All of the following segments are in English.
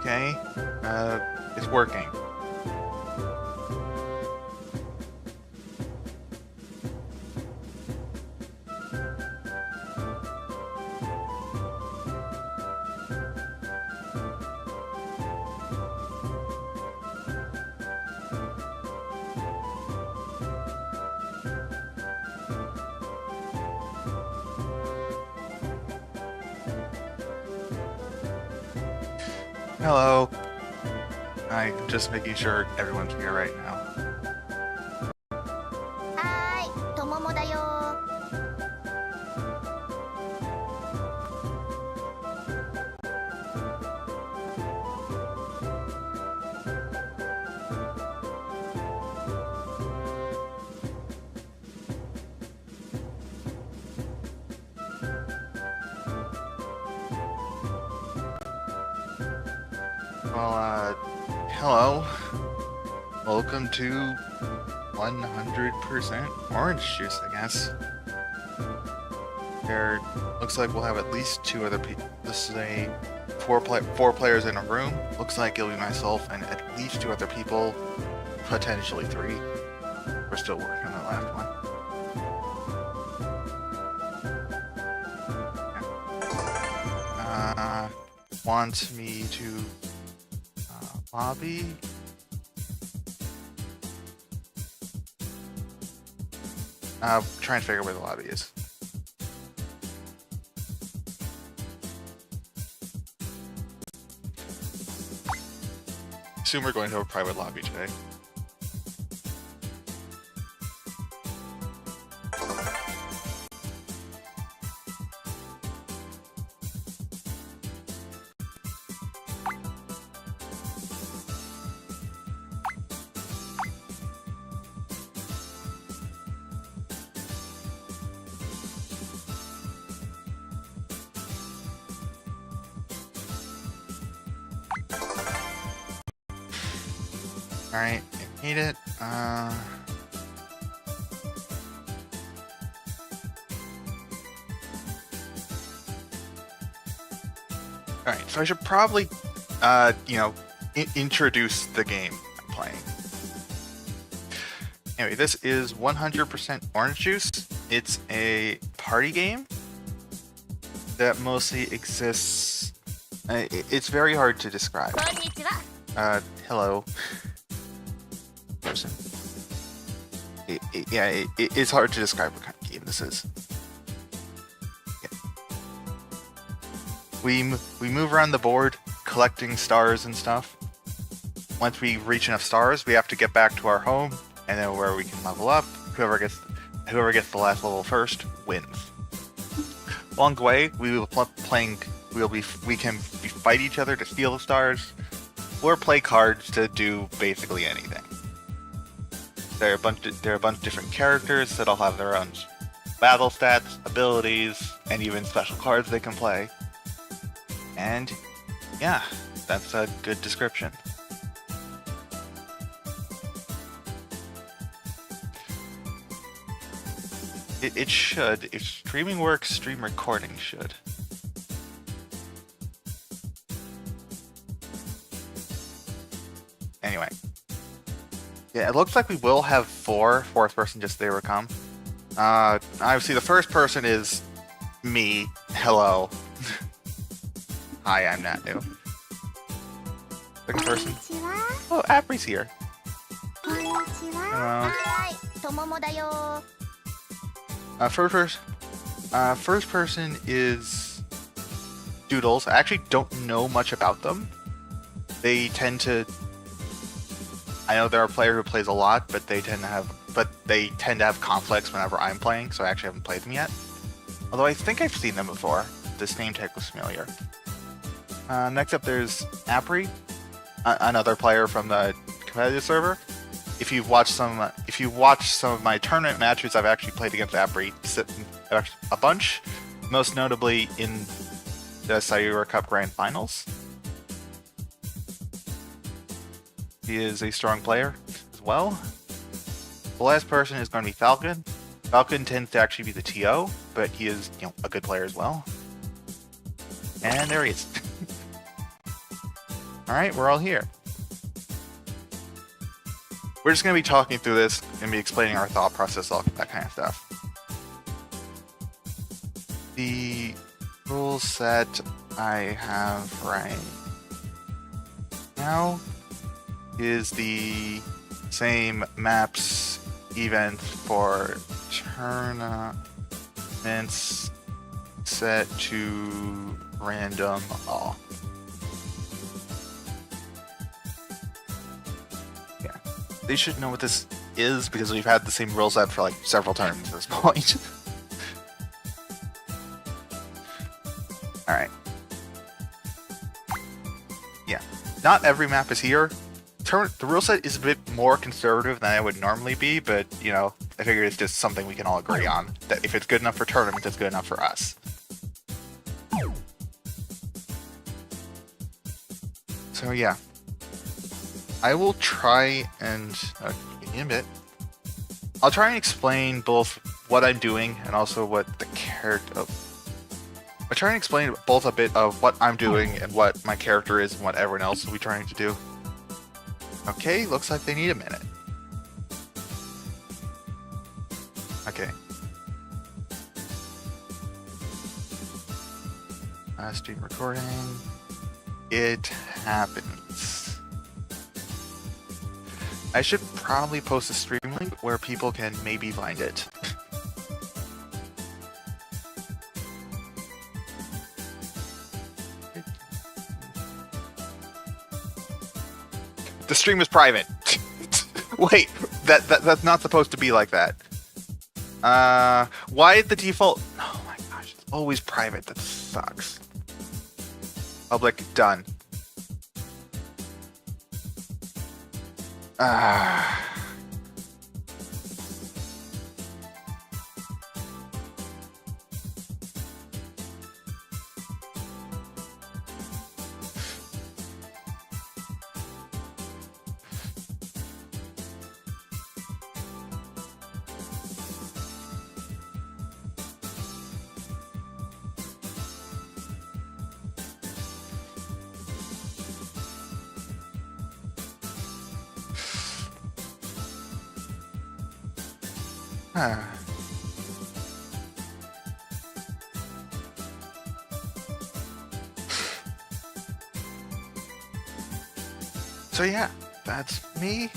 Okay, it's working. Hello. I'm just making sure everyone's here right now. はーい、とももだよ。Well, hello. Welcome to 100% orange juice, I guess. There looks like we'll have at least two other people. This is a four players in a room. Looks like it'll be myself and at least two other people, potentially three. We're still working on that last one. Want me to lobby? Try and figure out where the lobby is. Assume we're going to a private lobby today. Alright, I need it. Alright, so I should probably, introduce the game I'm playing. Anyway, this is 100% Orange Juice. It's a party game that mostly exists. It's very hard to describe. こんにちは。 Hello. Person. It's hard to describe what kind of game this is. Yeah. We move around the board collecting stars and stuff. Once we reach enough stars, we have to get back to our home, and then where we can level up. Whoever gets the last level first wins. Along the way, we can fight each other to steal the stars, or play cards to do basically anything. There are a bunch of different characters that all have their own battle stats, abilities, and even special cards they can play. And yeah, that's a good description. It should. If streaming works, stream recording should. Anyway. Yeah, it looks like we will have fourth person just they will come. Obviously the first person is me. Hello. Hi, I'm not new. Second person. Oh, Apri's here. こんにちは。 Hello. はーい、とももだよ。 First person is Doodles. I actually don't know much about them. They tend to. I know they're a player who plays a lot, but they tend to have conflicts whenever I'm playing, so I actually haven't played them yet. Although I think I've seen them before. This name tag was familiar. Next up, there's Apri, another player from the competitive server. If you've watched some of my tournament matches, I've actually played against Apri a bunch, most notably in the Sayura Cup Grand Finals. He is a strong player as well. The last person is going to be Falcon. Falcon tends to actually be the TO, but he is, a good player as well. And there he is. Alright, we're all here. We're just going to be talking through this and be explaining our thought process, all that kind of stuff. The rule set I have right now is the same maps event for tournaments set to random all. Yeah, they should know what this is because we've had the same rule set for like several tournaments at this point. Alright. Yeah, not every map is here. The rule set is a bit more conservative than I would normally be, but, you know, I figured it's just something we can all agree on. That if it's good enough for tournaments, it's good enough for us. So, yeah. I will try and... give me a bit. I'll try and explain both what I'm doing and also what the character... I'll try and explain both a bit of what I'm doing and what my character is and what everyone else will be trying to do. Okay, looks like they need a minute. Okay. Stream recording. It happens. I should probably post a stream link where people can maybe find it. The stream is private. Wait, that's not supposed to be like that. Why is the default? Oh my gosh, it's always private. That sucks. Public, done. So yeah, that's me.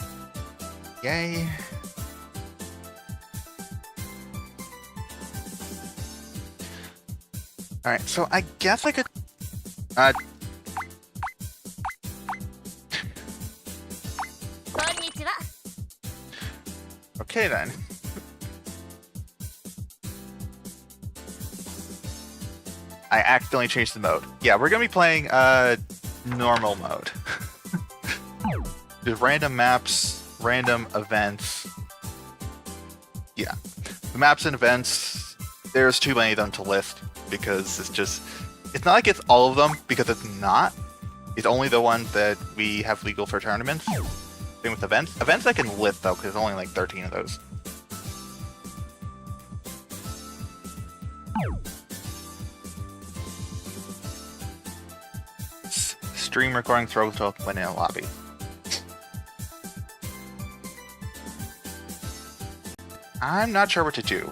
Yay. Alright, so I guess I could... Okay then. I accidentally changed the mode. Yeah, we're gonna be playing normal mode. There's random maps, random events. Yeah. The maps and events, there's too many of them to list because it's not like it's all of them because it's not. It's only the ones that we have legal for tournaments. Same with events. Events I can list though because there's only like 13 of those. Stream recording throws to when in a lobby. I'm not sure what to do.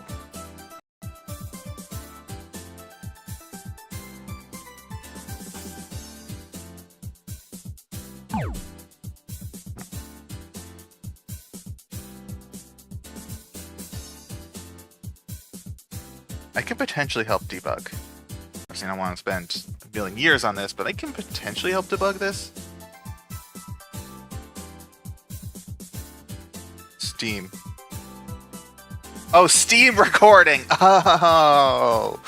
I could potentially help debug. I don't want to spend a million years on this, but I can potentially help debug this. Steam. Oh, Steam recording! Oh!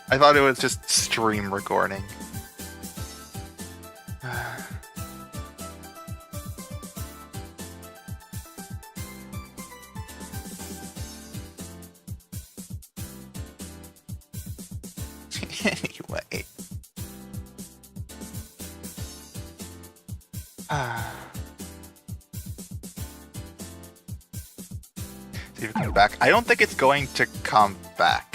I thought it was just stream recording. Anyway. See if it comes back. I don't think it's going to come back.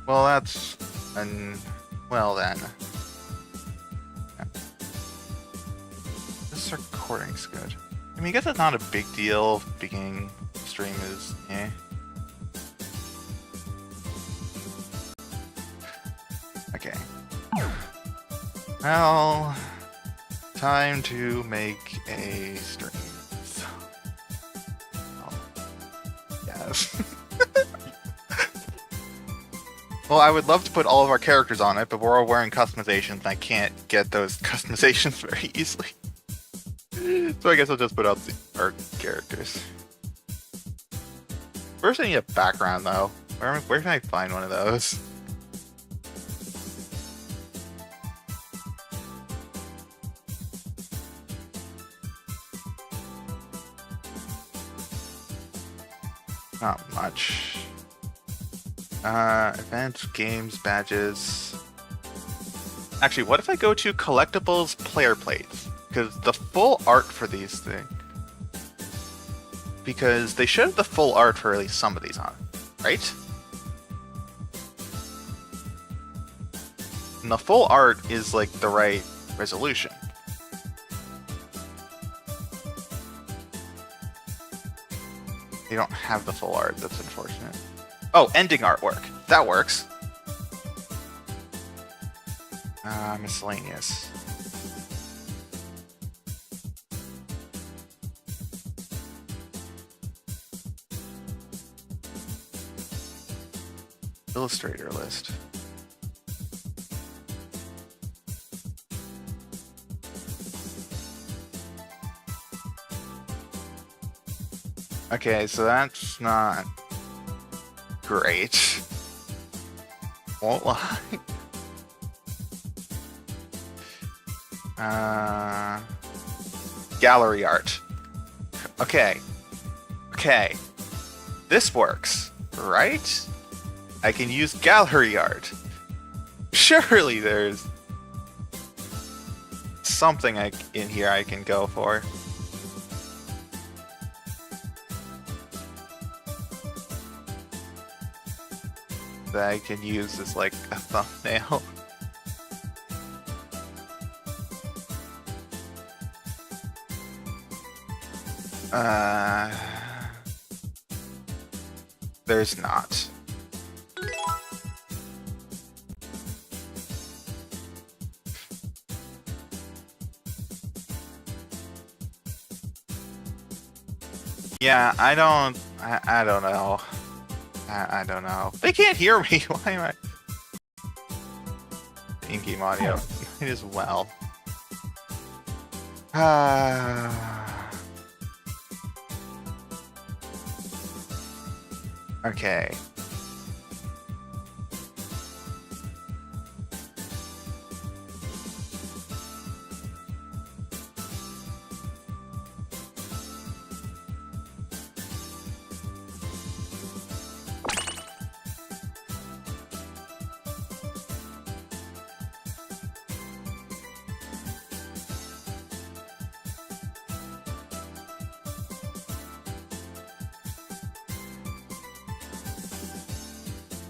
Well, that's... well then. This recording's good. I mean, I guess it's not a big deal. Beginning stream is eh. Okay. Well, time to make a stream. So, oh, yes. Well, I would love to put all of our characters on it, but we're all wearing customizations, and I can't get those customizations very easily. So I guess I'll just put out our characters. First, I need a background, though. Where can I find one of those? Not much. Events, games, badges. Actually, what if I go to collectibles, player plates? Because the full art for these things. Because they should have the full art for at least some of these on, right? And the full art is like the right resolution. They don't have the full art, that's unfortunate. Oh, ending artwork. That works. Miscellaneous. Illustrator list. Okay, so that's not great. Won't lie. Gallery art. Okay. Okay. This works, right? I can use gallery art. Surely there's something in here I can go for. That I can use as like a thumbnail. There's not. Yeah, I don't know. I don't know. They can't hear me. Why am I? In-game audio. Might as well. Okay.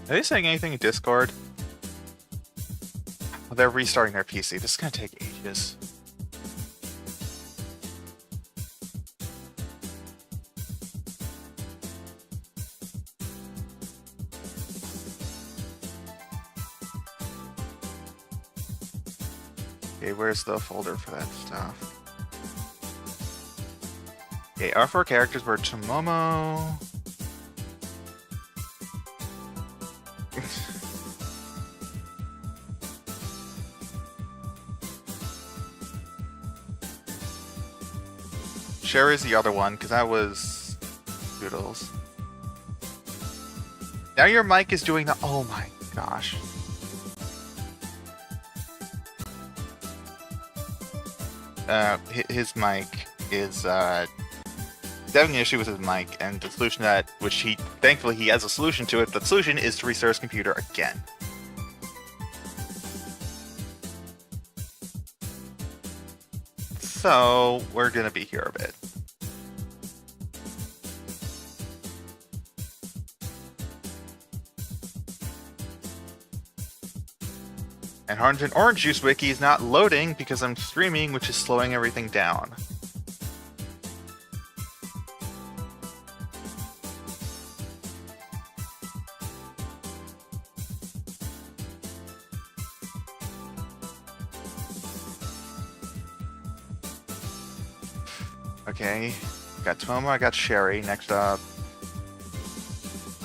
Are they saying anything in Discord? Oh, they're restarting their PC. This is gonna take ages. Okay, where's the folder for that stuff? Okay, our 4 characters were Tomomo. Cher is the other one, because that was Doodles. Now your mic is doing the... Oh my gosh. his mic is he's having an issue with his mic, and the solution to that, which thankfully he has a solution to it. The solution is to restart his computer again. So we're gonna be here a bit. And Orange Juice Wiki is not loading because I'm streaming, which is slowing everything down. Okay, got Tomo, I got Sherry. Next up.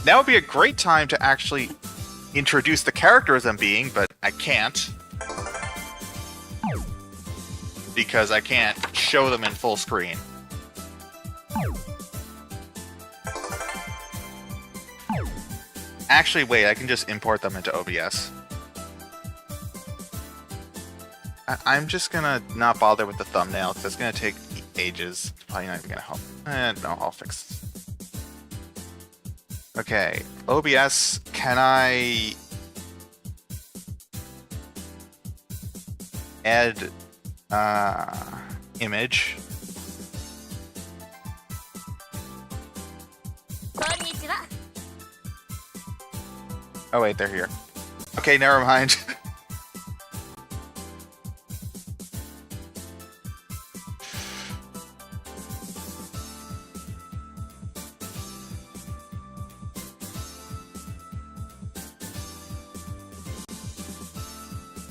Now would be a great time to actually introduce the characters I'm being, but I can't. Because I can't show them in full screen. Actually, wait, I can just import them into OBS. I'm just gonna not bother with the thumbnail, because it's gonna take ages. It's probably not even gonna help. No, I'll fix this. Okay, OBS, can I add image? Oh wait, they're here. Okay, never mind.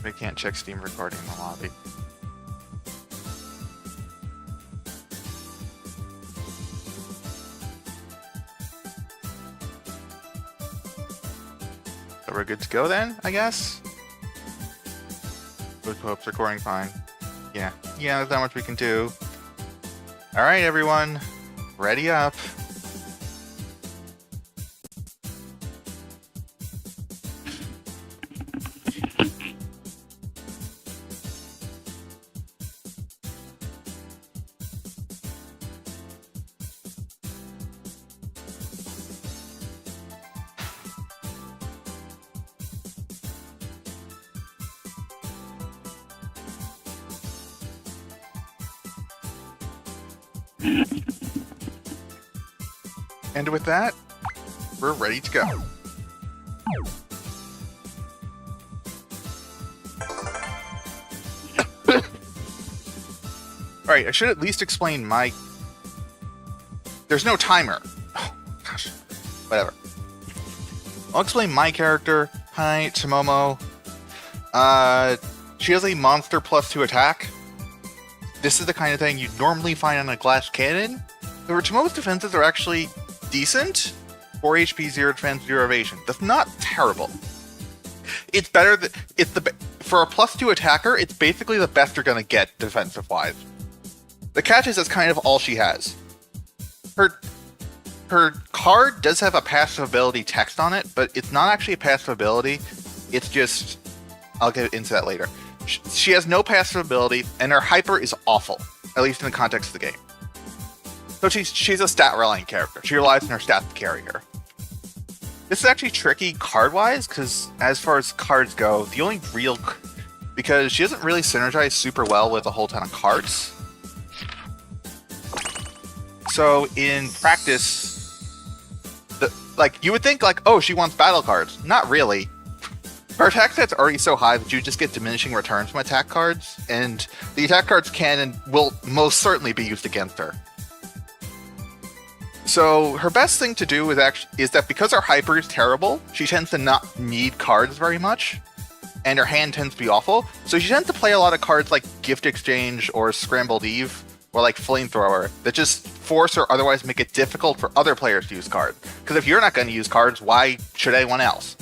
I can't check Steam recording in the lobby. So we're good to go then, I guess? Good hopes, recording fine. Yeah, there's not much we can do. Alright everyone, ready up. And with that, we're ready to go. Alright, I should at least explain my... There's no timer. Oh, gosh. Whatever. I'll explain my character. Hi, Tomomo. She has a monster +2 attack. This is the kind of thing you'd normally find on a glass cannon. However, Tomomo's defenses are actually decent. 4 HP, 0 defense, 0 evasion. That's not terrible. It's better than... For a +2 attacker, it's basically the best you're gonna get defensive-wise. The catch is that's kind of all she has. Her card does have a passive ability text on it, but it's not actually a passive ability. It's just... I'll get into that later. She has no passive ability, and her hyper is awful, at least in the context of the game. So she's a stat rallying character. She relies on her stats to carry her. This is actually tricky card-wise, because as far as cards go, the only real... Because she doesn't really synergize super well with a whole ton of cards. So in practice, you would think oh, she wants battle cards. Not really. Her attack set's already so high that you just get diminishing returns from attack cards, and the attack cards can and will most certainly be used against her. So her best thing to do is that because her hyper is terrible, she tends to not need cards very much, and her hand tends to be awful. So she tends to play a lot of cards like Gift Exchange or Scrambled Eve or Flamethrower that just force or otherwise make it difficult for other players to use cards. Because if you're not going to use cards, why should anyone else?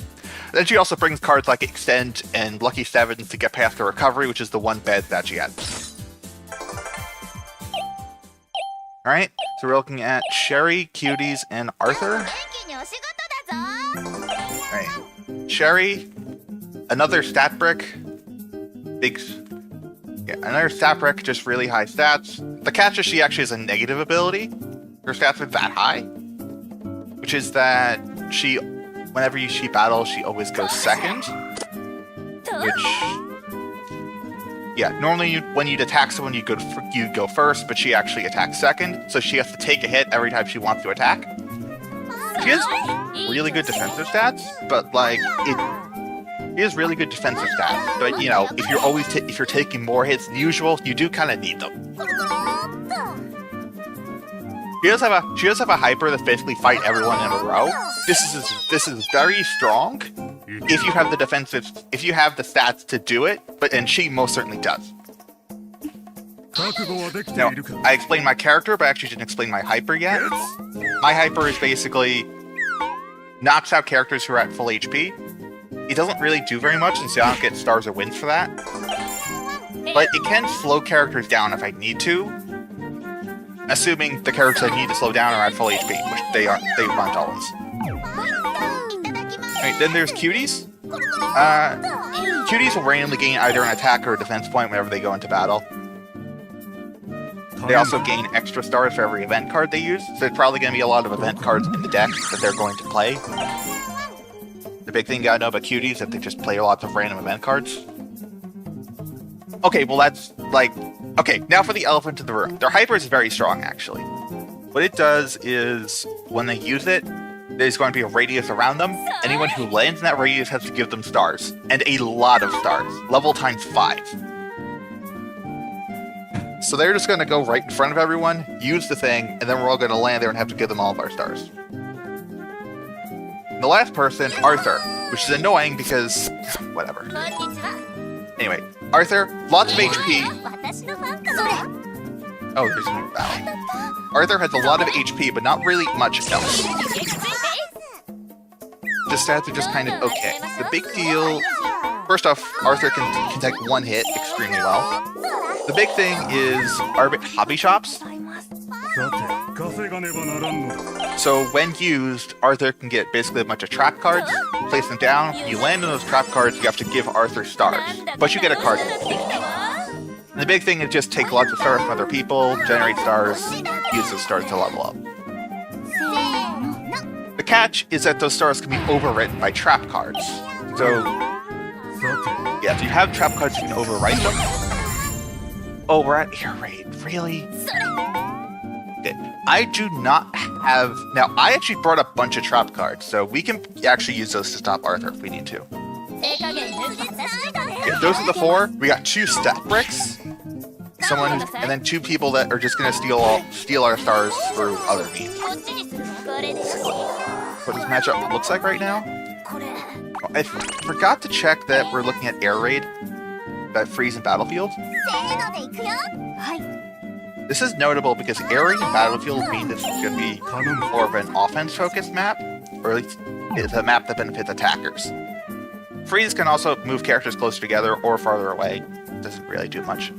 Then she also brings cards like Extend and Lucky 7 to get past her recovery, which is the one bad that she has. Alright, so we're looking at Sherry, Cuties, and Arthur. Alright, Sherry, another stat brick. Big Yeah, another stat brick, just really high stats. The catch is she actually has a negative ability. Her stats are that high, which is that whenever she battles, she always goes second. Which, yeah, normally when you'd attack someone, you'd go first, but she actually attacks second, so she has to take a hit every time she wants to attack. She has really good defensive stats, but like she has really good defensive stats. But you know, if you're taking more hits than usual, you do kind of need them. She does have a hyper that basically fight everyone in a row. This is very strong if you have the stats to do it, and she most certainly does. Now, I explained my character, but I actually didn't explain my hyper yet. My hyper is basically knocks out characters who are at full HP. It doesn't really do very much since I don't get stars or wins for that. But it can slow characters down if I need to. Assuming the characters I need to slow down are at full HP, which they aren't always. Alright, then there's cuties. Cuties will randomly gain either an attack or a defense point whenever they go into battle. They also gain extra stars for every event card they use, so there's probably going to be a lot of event cards in the deck that they're going to play. The big thing you gotta know about cuties is that they just play lots of random event cards. Okay, well that's like... Okay, now for the elephant in the room. Their hyper is very strong, actually. What it does is, when they use it, there's going to be a radius around them. Anyone who lands in that radius has to give them stars. And a lot of stars. Level times 5. So they're just going to go right in front of everyone, use the thing, and then we're all going to land there and have to give them all of our stars. The last person, Arthur, which is annoying because... whatever. Anyway, Arthur, lots of HP. Oh, there's no battle. Arthur has a lot of HP, but not really much else. The stats are just kind of okay. The big deal... First off, Arthur can take one hit extremely well. The big thing is hobby shops. So when used, Arthur can get basically a bunch of trap cards, place them down, you land on those trap cards, you have to give Arthur stars. But you get a card. And the big thing is just take lots of stars from other people, generate stars, use those stars to level up. The catch is that those stars can be overwritten by trap cards. So, yeah, if you have trap cards, you can overwrite them. Oh, we're at air raid. Really? Okay. I do not have... Now, I actually brought a bunch of trap cards, so we can actually use those to stop Arthur if we need to. Okay, those are the 4. We got 2 stat bricks. And then 2 people that are just going to steal our stars through other means. What this matchup looks like right now? Oh, I forgot to check that we're looking at air raid. That freeze in Battlefield. This is notable because air raid in Battlefield means it's going to be more of an offense-focused map, or at least it's a map that benefits attackers. Freeze can also move characters closer together or farther away. It doesn't really do much.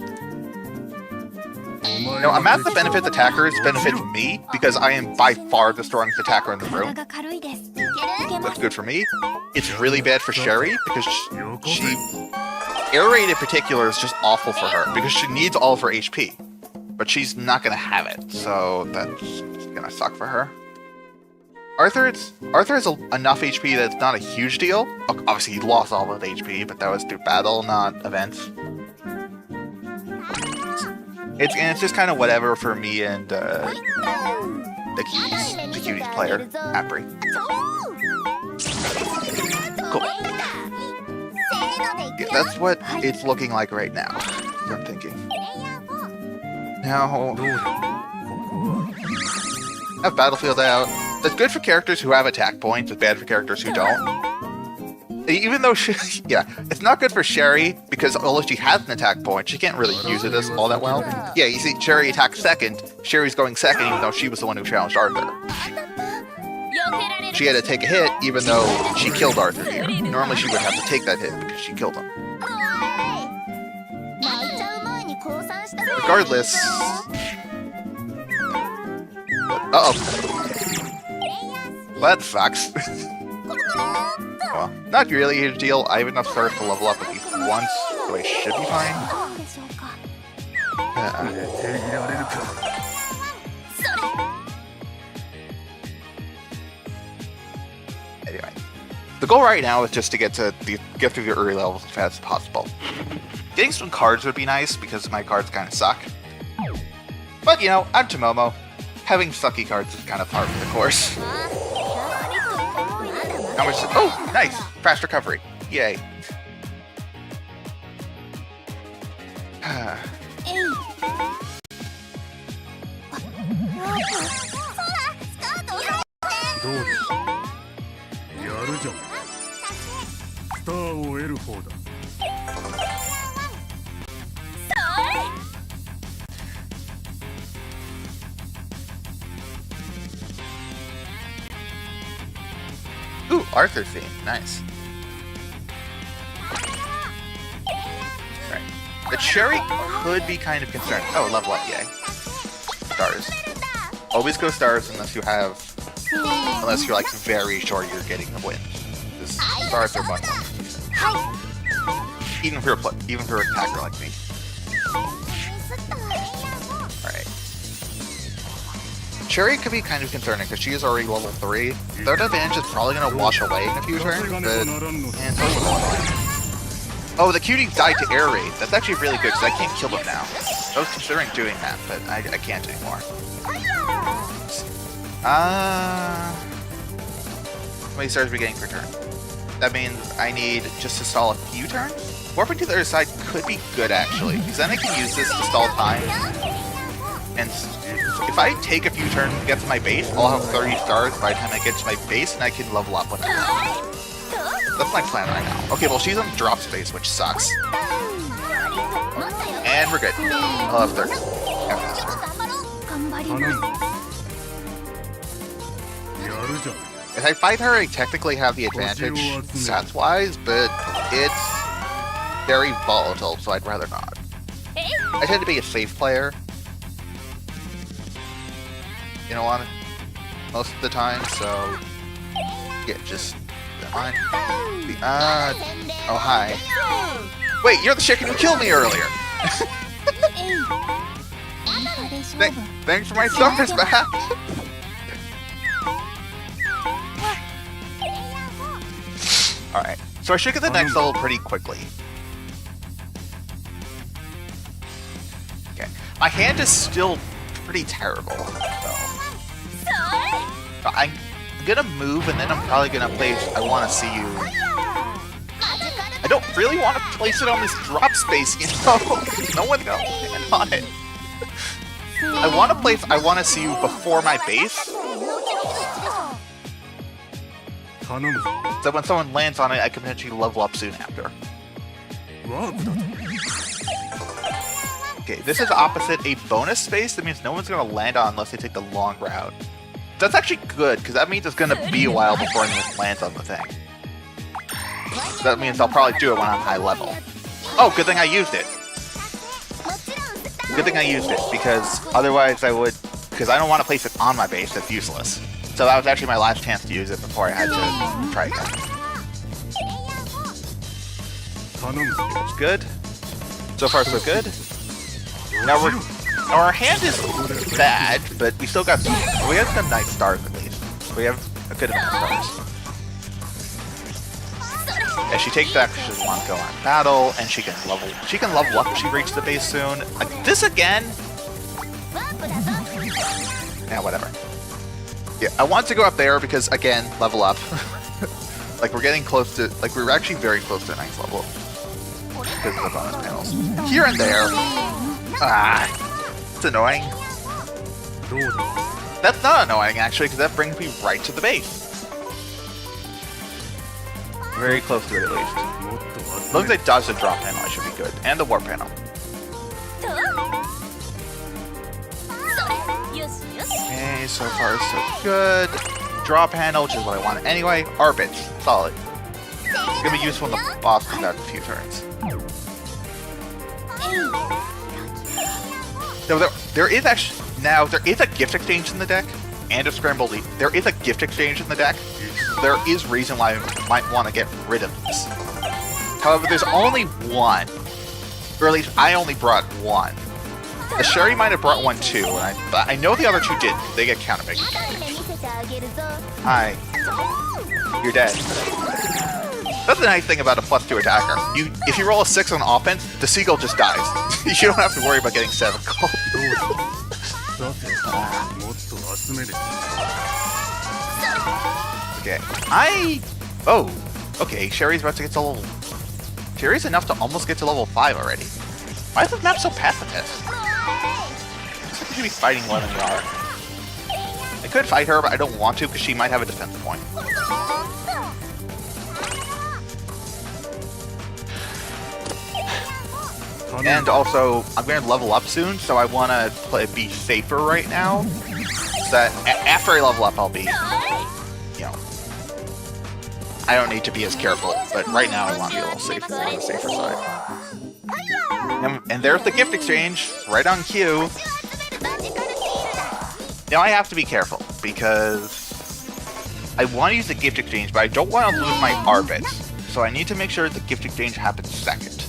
Now, a map that benefits attackers benefits me because I am by far the strongest attacker in the room. That's good for me. It's really bad for Sherry because air raid in particular is just awful for her because she needs all of her HP. But she's not going to have it, so that's going to suck for her. Arthur has enough HP that it's not a huge deal. Obviously, he lost all of his HP, but that was through battle, not events. It's just kind of whatever for me and the cuties player, Apri. Cool. Yeah, that's what it's looking like right now, I'm thinking. Now, have Battlefield out. That's good for characters who have attack points, it's bad for characters who don't. Even though it's not good for Sherry, because although she has an attack point, she can't really use it as all that well. Yeah, you see, Sherry attacks second, Sherry's going second even though she was the one who challenged Arthur. She had to take a hit even though she killed Arthur here. Normally she would have to take that hit because she killed him. Regardless... Uh-oh. Well, that sucks. Well, not really a huge deal. I have enough stars to level up at least once, so I should be fine. Anyway, the goal right now is just to get to the get through the early levels as fast as possible. Getting some cards would be nice because my cards kind of suck. But you know, I'm Tomomo. Having sucky cards is kind of par for the course. How much? Oh, nice! Fast recovery. Yay. Ooh, Arthur theme. Nice. Right. The cherry could be kind of concerned. Oh, level up, yay. Stars. Always go stars unless you have... Unless you're like very sure you're getting the win. Because stars are much more. Even for an attacker like me. Alright. Cherry could be kind of concerning because she is already level 3. Third advantage is probably going to wash away in a few turns, but... Man, oh, the cutie died to air raid. That's actually really good because I can't kill him now. I was considering doing that, but I can't anymore. How many stars are we getting per turn? That means I need just to stall a few turns? Warping to the other side could be good actually, because then I can use this to stall time. And if I take a few turns to get to my base, I'll have 30 stars by the time I get to my base, and I can level up when I want. That's my plan right now. Okay, well she's on drop space, which sucks. And we're good. I'll have 30 after this turn. If I fight her, I technically have the advantage stats-wise, but it's very volatile, so I'd rather not. I tend to be a safe player. You know what? Most of the time, so... Yeah, just... Fine. Oh, hi. Wait, you're the chicken who killed me earlier! Thanks for my stars back! Alright, so I should get the next level pretty quickly. Okay, my hand is still pretty terrible, so I'm gonna move and then I'm probably gonna place I Wanna See You. I don't really want to place it on this drop space, you know? No one got land on it. I want to place I Wanna See You before my base. So when someone lands on it, I can potentially level up soon after. Okay, this is opposite a bonus space. That means no one's going to land on unless they take the long route. That's actually good, because that means it's going to be a while before anyone lands on the thing. That means I'll probably do it when I'm high level. Oh, good thing I used it. Good thing I used it, because otherwise I would... Because I don't want to place it on my base, that's useless. So that was actually my last chance to use it before I had to try again. That's good. So far, so good. Now our hand is bad, but we still got we have some nice stars at least. We have a good amount of stars. As she takes that, she doesn't want to go on battle, and she can level up if she reaches the base soon. Like this again. Yeah, whatever. Yeah, I want to go up there because, again, level up. Like, we're getting close to... Like, we're actually very close to the next level. Because of the bonus panels. Here and there. Ah, it's annoying. That's not annoying, actually, because that brings me right to the base. Very close to it, at least. As long as I dodge the drop panel, I should be good. And the warp panel. Okay, so far so good. Draw panel, which is what I want anyway. Arbits, solid. It's gonna be useful in the boss comes out in a few turns. So there is actually there is a gift exchange in the deck and a scrambled leaf. There is a gift exchange in the deck. There is reason why I might want to get rid of this. However, there's only one, or at least I only brought one. The Sherry might have brought one too, but I know the other two didn't. They get counted by gift exchange. Hi. You're dead. That's the nice thing about a +2 attacker. If you roll a 6 on offense, the seagull just dies. You don't have to worry about getting 7 gold. Okay. Oh! Okay, Sherry's about to get to level... Sherry's enough to almost get to level 5 already. Why is this map so pacifist? Looks like we should be fighting more than we are. I could fight her, but I don't want to because she might have a defense point. And also, I'm going to level up soon, so I want to be safer right now. So that after I level up, I'll be, you know, I don't need to be as careful, but right now I want to be a little safer on the safer side. And there's the gift exchange, right on cue. Now I have to be careful, because I want to use the gift exchange, but I don't want to lose my Arbits. So I need to make sure the gift exchange happens second.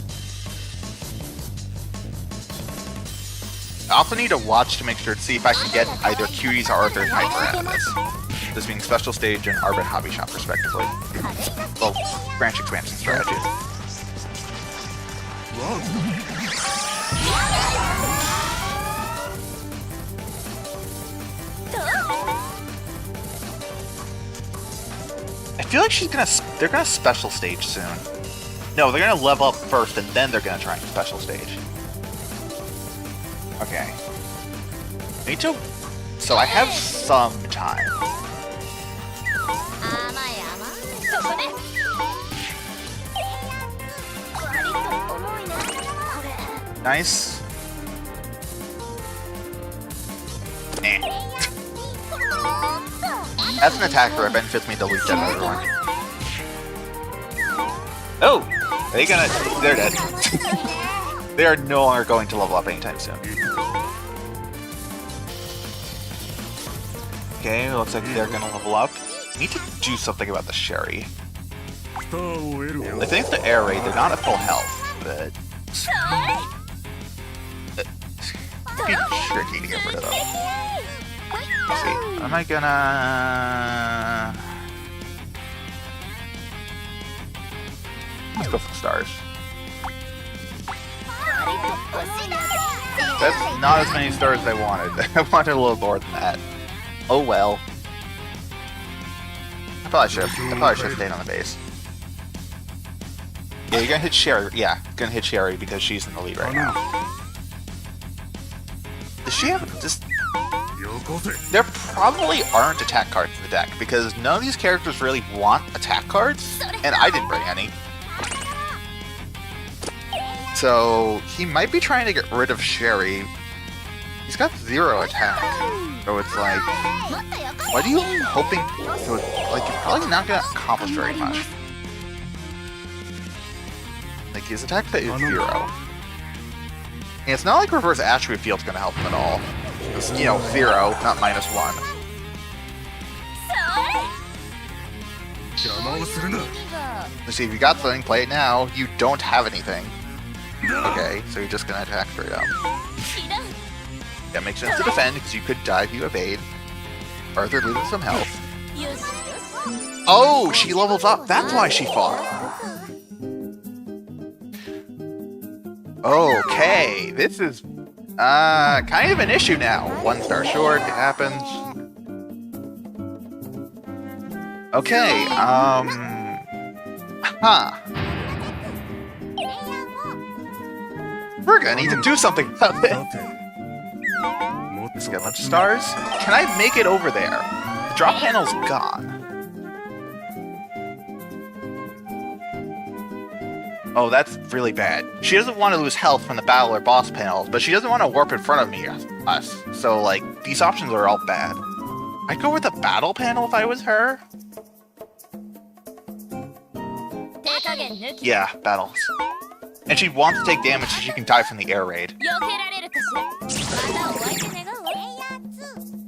I also need to watch to make sure to see if I can get either Cutie's or Arthur's Hyper out of this. This being Special Stage and Arbit Hobby Shop, respectively. Well, branch expansion strategy. I feel like they're gonna Special Stage soon. No, they're gonna level up first and then they're gonna try and Special Stage. Okay. So I have some time. Nice. As an attacker, it benefits me to leap dead everyone. Oh! They're dead. They are no longer going to level up anytime soon. Okay, looks like they're gonna level up. I need to do something about the Sherry. I think the air raid, they're not at full health, but... It'd be tricky to get rid of them. Let's see, am I gonna... Let's go for the stars. That's not as many stars as I wanted. I wanted a little more than that. Oh well. I probably should have stayed on the base. Yeah, you're gonna hit Sherry. Yeah, gonna hit Sherry because she's in the lead right now. Does she have just... There probably aren't attack cards in the deck because none of these characters really want attack cards, and I didn't bring any. So he might be trying to get rid of Sherry. He's got 0 attack. So it's like, what are you hoping? So like, you're probably not gonna accomplish very much. Like his attack is 0. And it's not like reverse attribute field's gonna help him at all. It's, you know, 0, not -1. Let's see, if you got something, play it now. You don't have anything. Okay, so you're just gonna attack straight up. That makes sense to defend, because you could die if you evade. Arthur loses some health. Oh, she levels up! That's why she fought! Okay, this is kind of an issue now. 1 star short, it happens. Okay, we're gonna need to do something about it. Let's get a bunch of stars. Can I make it over there? The drop panel's gone. Oh, that's really bad. She doesn't want to lose health from the battle or boss panels, but she doesn't want to warp in front of me, us. So, like, these options are all bad. I'd go with the battle panel if I was her. Yeah, battles. And she wants to take damage so she can die from the air raid.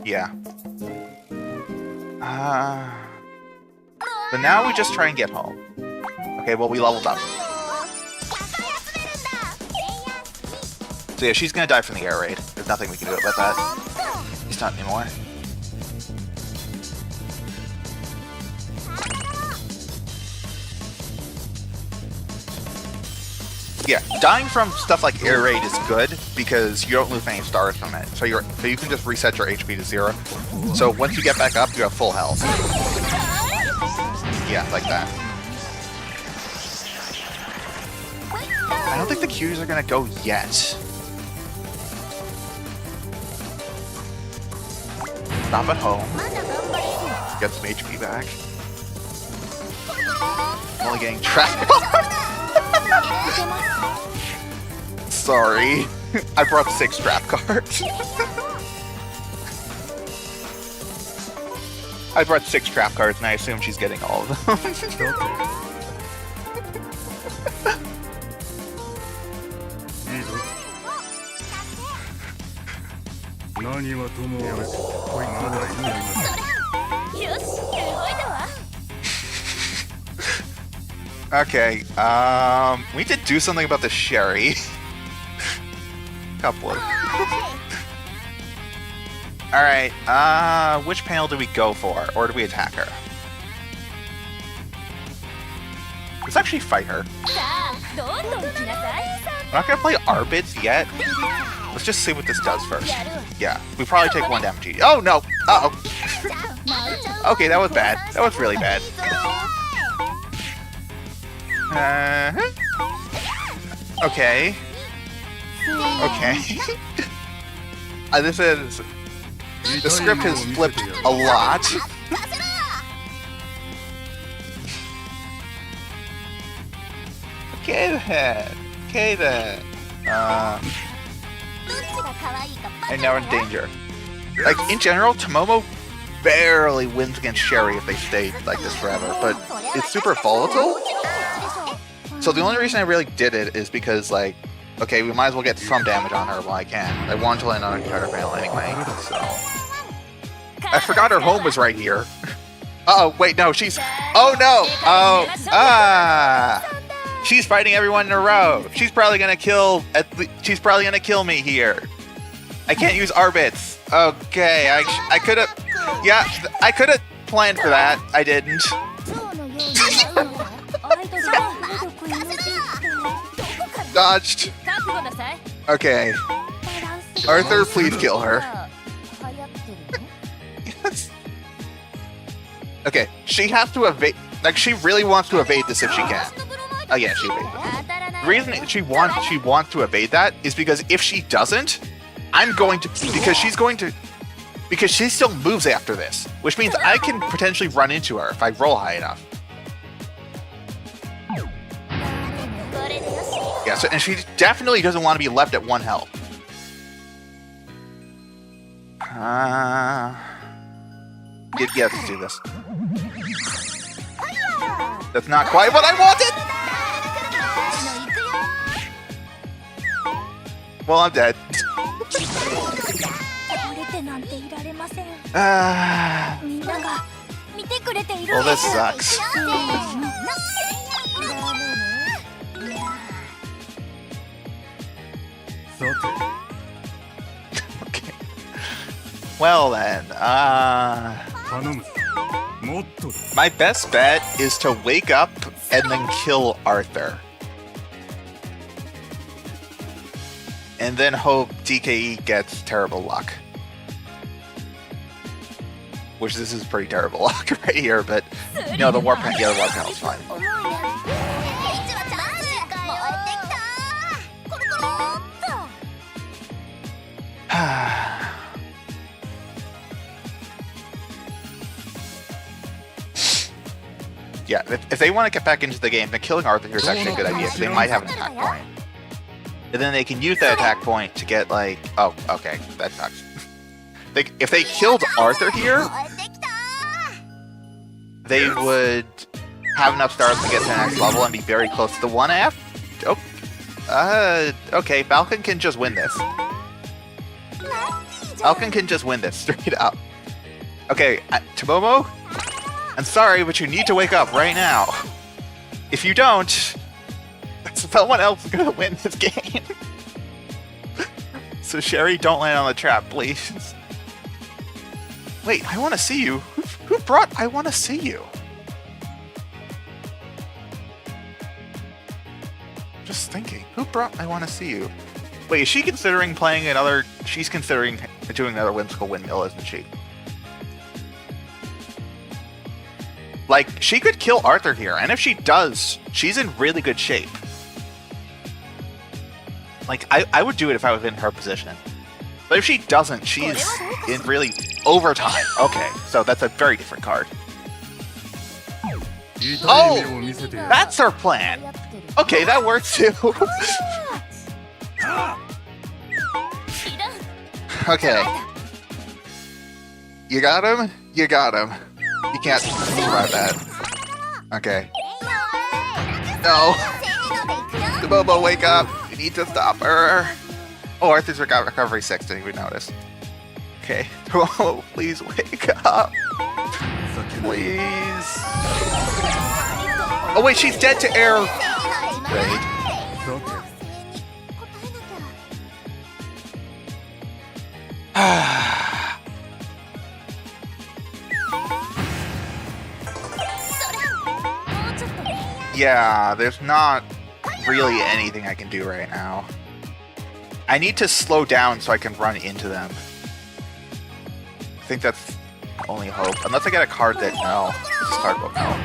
Yeah. But now we just try and get home. Okay, well, we leveled up. So yeah, she's gonna die from the air raid. There's nothing we can do about that. At least not anymore. Yeah, dying from stuff like air raid is good because you don't lose any stars from it. So you can just reset your HP to 0. So once you get back up, you have full health. Yeah, like that. I don't think the Qs are gonna go yet. Stop at home. Get some HP back. I'm only getting trapped. Sorry. I brought 6 trap cards. I brought 6 trap cards and I assume she's getting all of them. Okay, we need to do something about the Sherry. Couple of... Alright, which panel do we go for? Or do we attack her? Let's actually fight her. We're not gonna play Arbits yet. Let's just see what this does first. Yeah, we probably take 1 damage each. Oh no! Uh-oh. Okay, that was bad. That was really bad. Okay. Okay. This is... The script has flipped a lot. Okay then. Okay then. And now in danger. Like, in general, Tomomo barely wins against Sherry if they stay like this forever, but it's super volatile. So the only reason I really did it is because, like, okay, we might as well get some damage on her while I can. I want to land on a counter panel anyway, so... I forgot her home was right here. Uh-oh, wait, no, she's... Oh, no! Oh, she's fighting everyone in a row. She's probably gonna kill... She's probably gonna kill me here. I can't use Arbits. Okay, I could've... Yeah, I could've planned for that. I didn't. Dodged. Okay. Arthur, please kill her. Yes. Okay, she has to evade. Like, she really wants to evade this if she can. Oh yeah, she evaded it. The reason she wants to evade that is because if she doesn't, I'm going to because she still moves after this, which means I can potentially run into her if I roll high enough. Yeah, so, and she definitely doesn't want to be left at 1 health. Yeah, let's do this. That's not quite what I wanted! Well, I'm dead. Well, this sucks. Okay. Well then, my best bet is to wake up and then kill Arthur. And then hope DKE gets terrible luck. Which this is pretty terrible luck right here, but you know, the warp panel is fine. Yeah, if they want to get back into the game, then killing Arthur here is actually a good idea, because they might have an attack point. And then they can use that attack point to get, like... Oh, okay, that sucks. If they killed Arthur here, they would have enough stars to get to the next level and be very close to the 1F. Oh, okay, Falcon can just win this. Falcon can just win this, straight up. Okay, Tomomo, I'm sorry, but you need to wake up right now. If you don't, someone else is gonna win this game. So Sherry, don't land on the trap, please. Wait, I want to see you. Who brought I want to see you? Just thinking. Who brought I want to see you? Wait, is she considering playing another... She's considering doing another whimsical windmill, isn't she? Like, she could kill Arthur here, and if she does, she's in really good shape. Like, I would do it if I was in her position. But if she doesn't, she's in really overtime. Okay, so that's a very different card. Oh! That's her plan! Okay, that works too. Okay. You got him? You got him. You can't survive that. Okay. No! Bobo, wake up! We need to stop her! Oh, Arthur's got recovery 6, didn't even notice. Okay. Oh, please wake up! Please! Oh wait, she's dead to air! Wait. Yeah, there's not really anything I can do right now. I need to slow down so I can run into them. I think that's the only hope. Unless I get a card that... No. This card will no.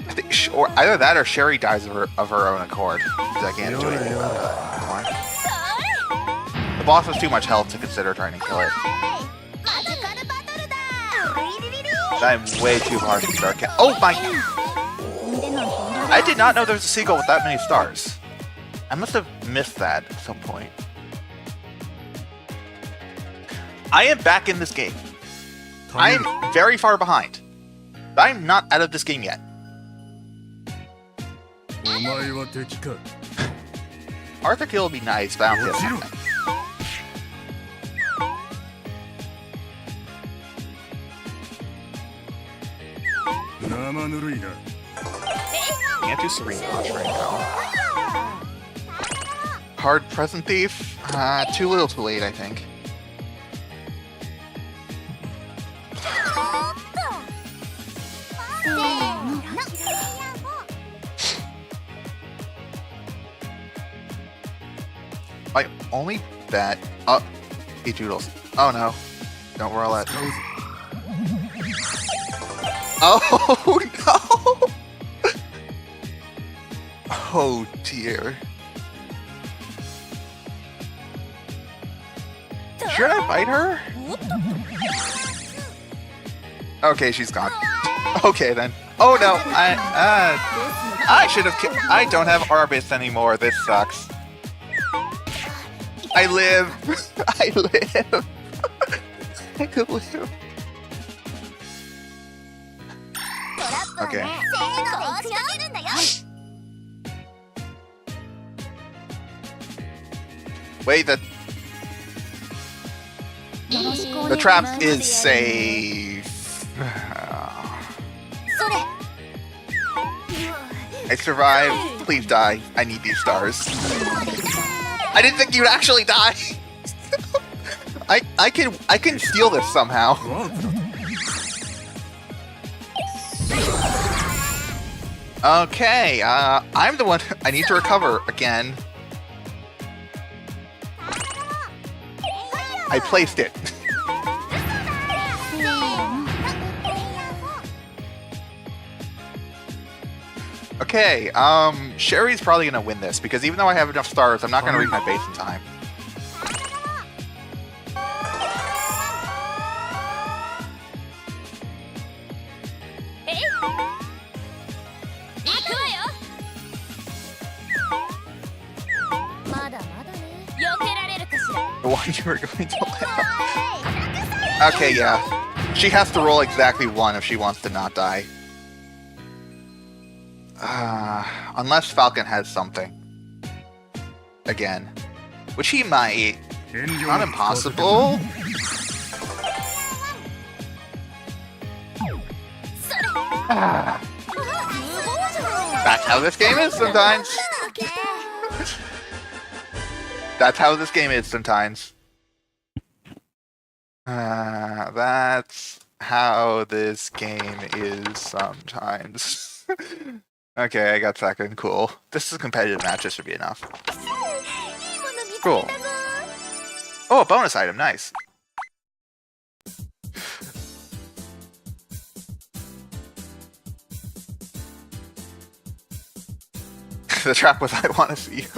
I think or either that or Sherry dies of her own accord. Because I can't do anything about that anymore. The boss has too much health to consider trying to kill it. I'm way too hard to start. Oh my... I did not know there was a seagull with that many stars. I must have missed that at some point. I am back in this game. I am very far behind. I'm not out of this game yet. Arthur kill would be nice, but I don't feel something. Can't do Serene Punch right now. Hard Present Thief? Too little too late, I think. My only bet... Oh, hey Doodles. Oh no. Don't roll it. Oh no! Oh dear. Should I fight her? Okay, she's gone. Okay then. Oh no, I should have. I don't have Arbus anymore. This sucks. I live. I live. I could live. Okay. Wait, the trap is safe. I survived. Please die. I need these stars. I didn't think you'd actually die. I can steal this somehow. Okay, I'm the one. I need to recover again. I placed it. Okay, Sherry's probably gonna win this because even though I have enough stars, I'm not gonna reach my base in time. The one you were going to let. Okay, yeah. She has to roll exactly 1 if she wants to not die. Unless Falcon has something. Again. Which he might. Not impossible. That's how this game is sometimes. That's how this game is sometimes. That's how this game is sometimes. Okay, I got second. Cool. This is a competitive match. This should be enough. Cool. Oh, a bonus item. Nice. The trap was I want to see you.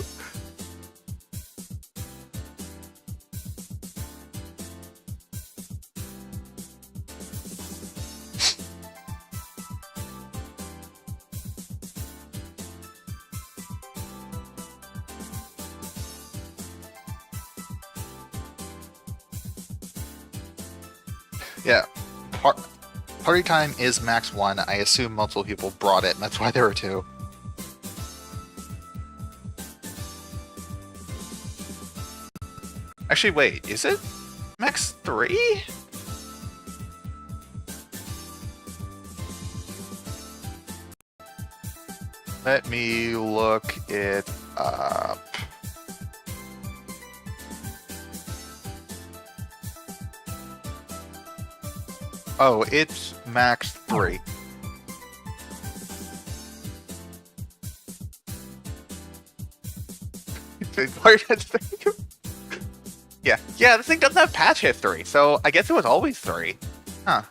Yeah, party time is max 1. I assume multiple people brought it, and that's why there were 2. Actually, wait, is it max 3? Let me look it up. Oh, it's max 3. Yeah, this thing doesn't have patch history, so I guess it was always 3. Huh.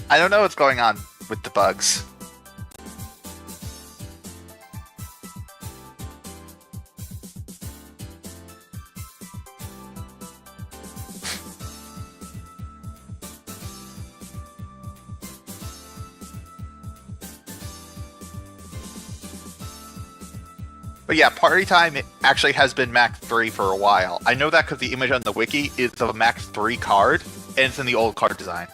I don't know what's going on with the bugs. But yeah, party time actually has been max 3 for a while. I know that because the image on the wiki is a max 3 card, and it's in the old card design.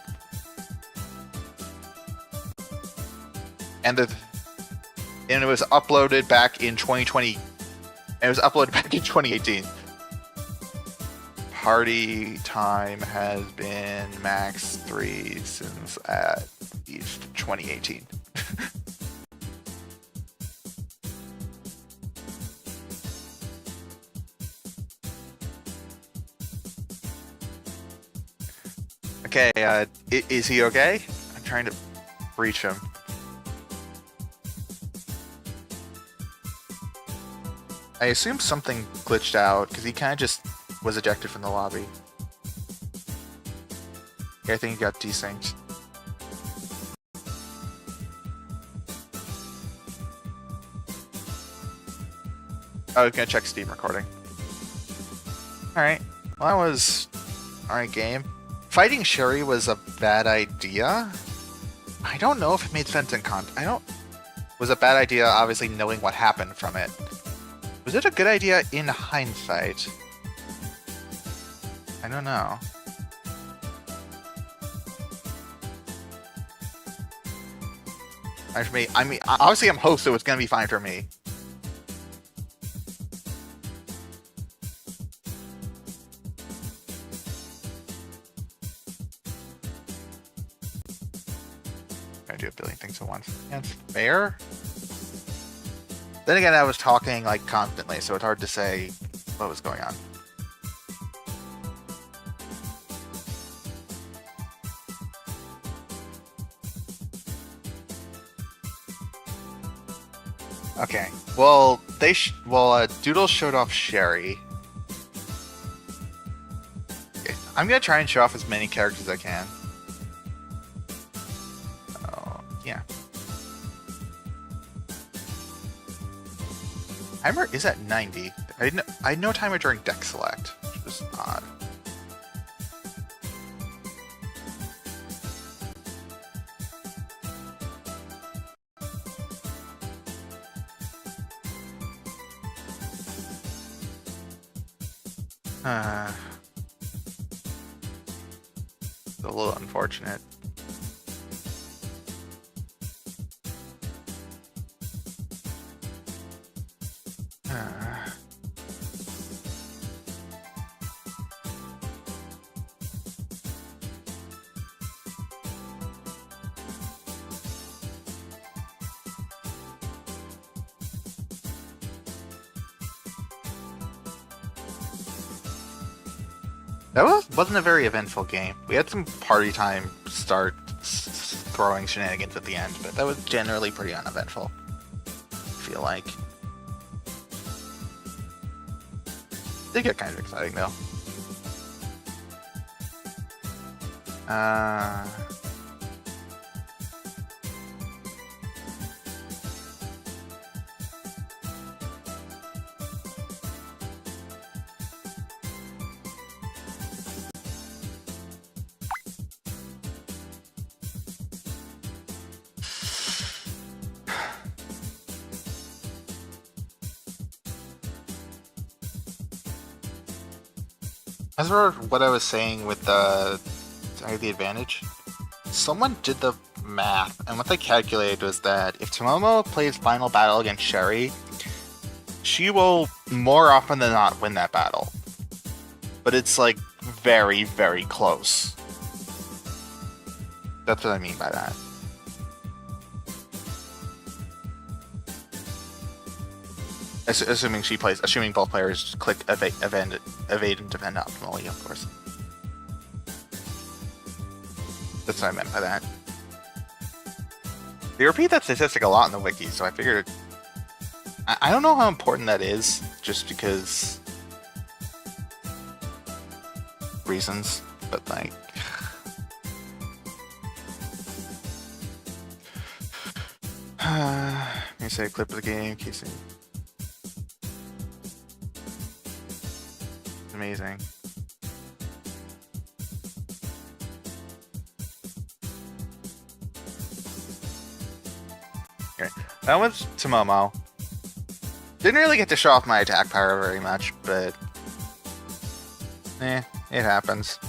And it was uploaded back in 2020. And it was uploaded back in 2018. Party time has been max 3 since at least 2018. Okay, is he okay? I'm trying to reach him. I assume something glitched out, because he kind of just was ejected from the lobby. Yeah, I think he got desynced. Oh, he's gonna check Steam recording. Alright, well that was... Alright, game. Fighting Sherry was a bad idea. I don't know if it made sense in it was a bad idea, obviously, knowing what happened from it. Was it a good idea in hindsight? I don't know. For me, I mean, obviously I'm host, so it's gonna be fine for me. I do a billion things at once. Yeah, it's fair. Then again, I was talking like constantly, so it's hard to say what was going on. Okay. Well, Doodles showed off Sherry. Okay. I'm gonna try and show off as many characters as I can. Yeah. Timer is at 90. I had no timer during deck select, which was odd. It's a little unfortunate. That wasn't a very eventful game. We had some party time start throwing shenanigans at the end, but that was generally pretty uneventful. I feel like. They get kind of exciting though. As for what I was saying with the advantage, someone did the math, and what they calculated was that if Tomomo plays final battle against Sherry, she will more often than not win that battle. But it's like very, very close. That's what I mean by that. Assuming both players click evade and defend optimally, of course. That's what I meant by that. They repeat that statistic a lot in the wiki, so I figured... I don't know how important that is, just because... reasons, but like... Let me say a clip of the game, Casey. Amazing. Okay, that was Tomomo. Didn't really get to show off my attack power very much, but it happens.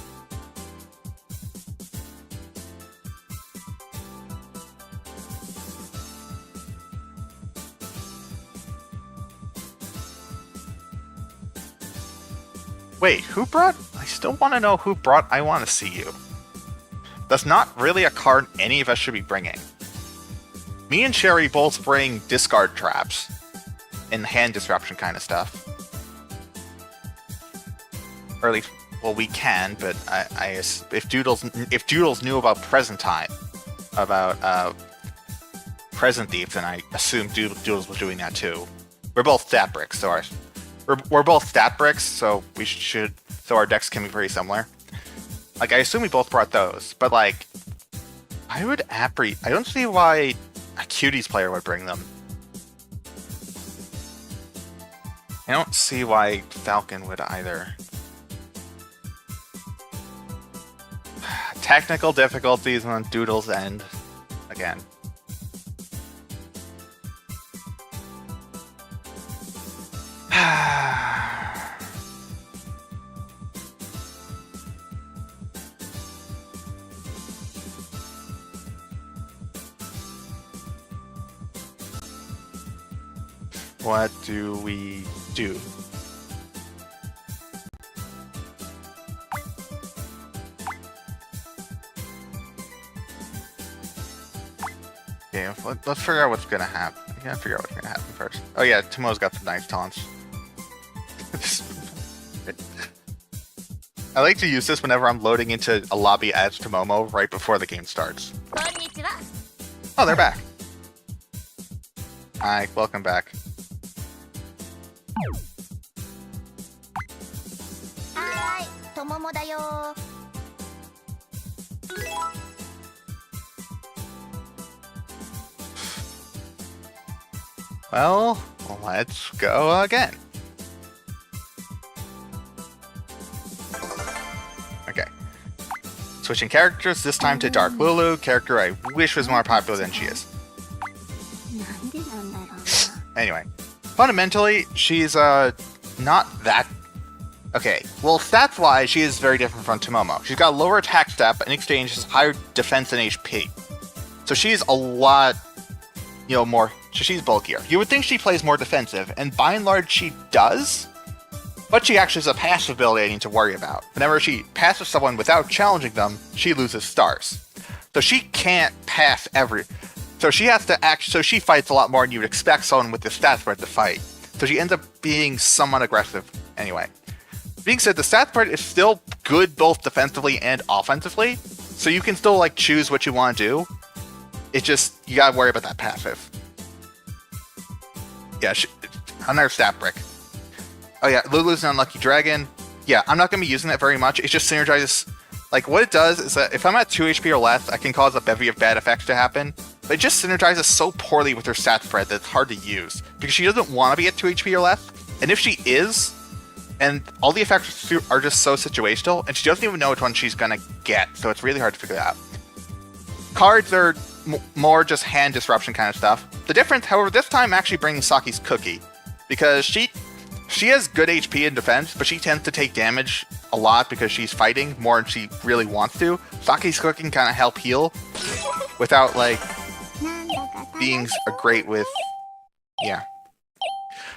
Wait, who brought... I still want to know who brought I Want to See You. That's not really a card any of us should be bringing. Me and Sherry both bring discard traps and hand disruption kind of stuff. Or at least, well, we can, but if Doodles knew about present time, about present thief, then I assume Doodles was doing that too. We're both stat bricks, so we're both stat bricks, so so our decks can be pretty similar. Like, I assume we both brought those, but like, I don't see why a Cuties player would bring them. I don't see why Falcon would either. Technical difficulties on Doodles' end. Again. What do we do? Okay, let's figure out what's gonna happen. I gotta figure out what's gonna happen first. Oh yeah, Tomo's got some nice taunts. I like to use this whenever I'm loading into a lobby as Tomomo right before the game starts. Oh, they're back. Hi, welcome back. Hi, Tomomo da yo. Well, let's go again. Okay. Switching characters, this time to Dark Lulu, character I wish was more popular than she is. Anyway, fundamentally, she's not that... Okay, well, stats-wise, she is very different from Tomomo. She's got a lower attack stat, but in exchange, has higher defense and HP. So she's a lot, more... So she's bulkier. You would think she plays more defensive, and by and large, she does. But she actually has a passive ability I need to worry about. Whenever she passes someone without challenging them, she loses stars. So she can't pass So she has to act. So she fights a lot more than you would expect someone with the stat spread to fight. So she ends up being somewhat aggressive. Anyway, Being said, the stat spread is still good both defensively and offensively, so you can still like choose what you want to do. It's just you gotta worry about that passive. Yeah, another stat brick. Oh yeah, Lulu's an unlucky dragon. Yeah, I'm not gonna be using that very much. It just synergizes. Like what it does is that if I'm at 2 HP or less, I can cause a bevy of bad effects to happen. But it just synergizes so poorly with her stat spread that it's hard to use because she doesn't want to be at 2 HP or less, and if she is. And all the effects are just so situational, and she doesn't even know which one she's gonna get, so it's really hard to figure that out. Cards are more just hand disruption kind of stuff. The difference, however, this time I'm actually bringing Saki's Cookie, because she has good HP in defense, but she tends to take damage a lot because she's fighting more than she really wants to. Saki's Cookie can kind of help heal without, like, being great with... Yeah.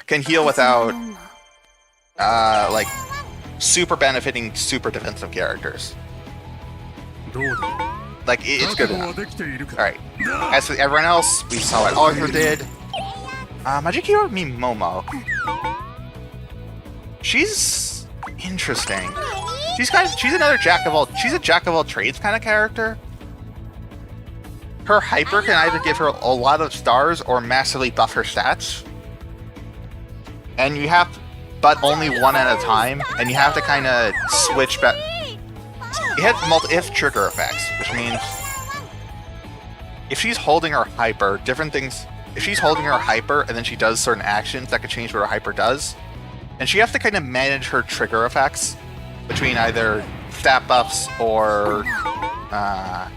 Can heal without... like, super benefiting super defensive characters. Like, it's good enough. Alright. As for everyone else, we saw what Arthur did. Majikiro Momo. She's interesting. She's another she's a jack of all trades kind of character. Her hyper can either give her a lot of stars or massively buff her stats. And you have to, but only one at a time, and you have to kind of switch back. It has trigger effects, which means if she's holding her hyper, different things. If she's holding her hyper and then she does certain actions, that could change what her hyper does. And she has to kind of manage her trigger effects between either stat buffs or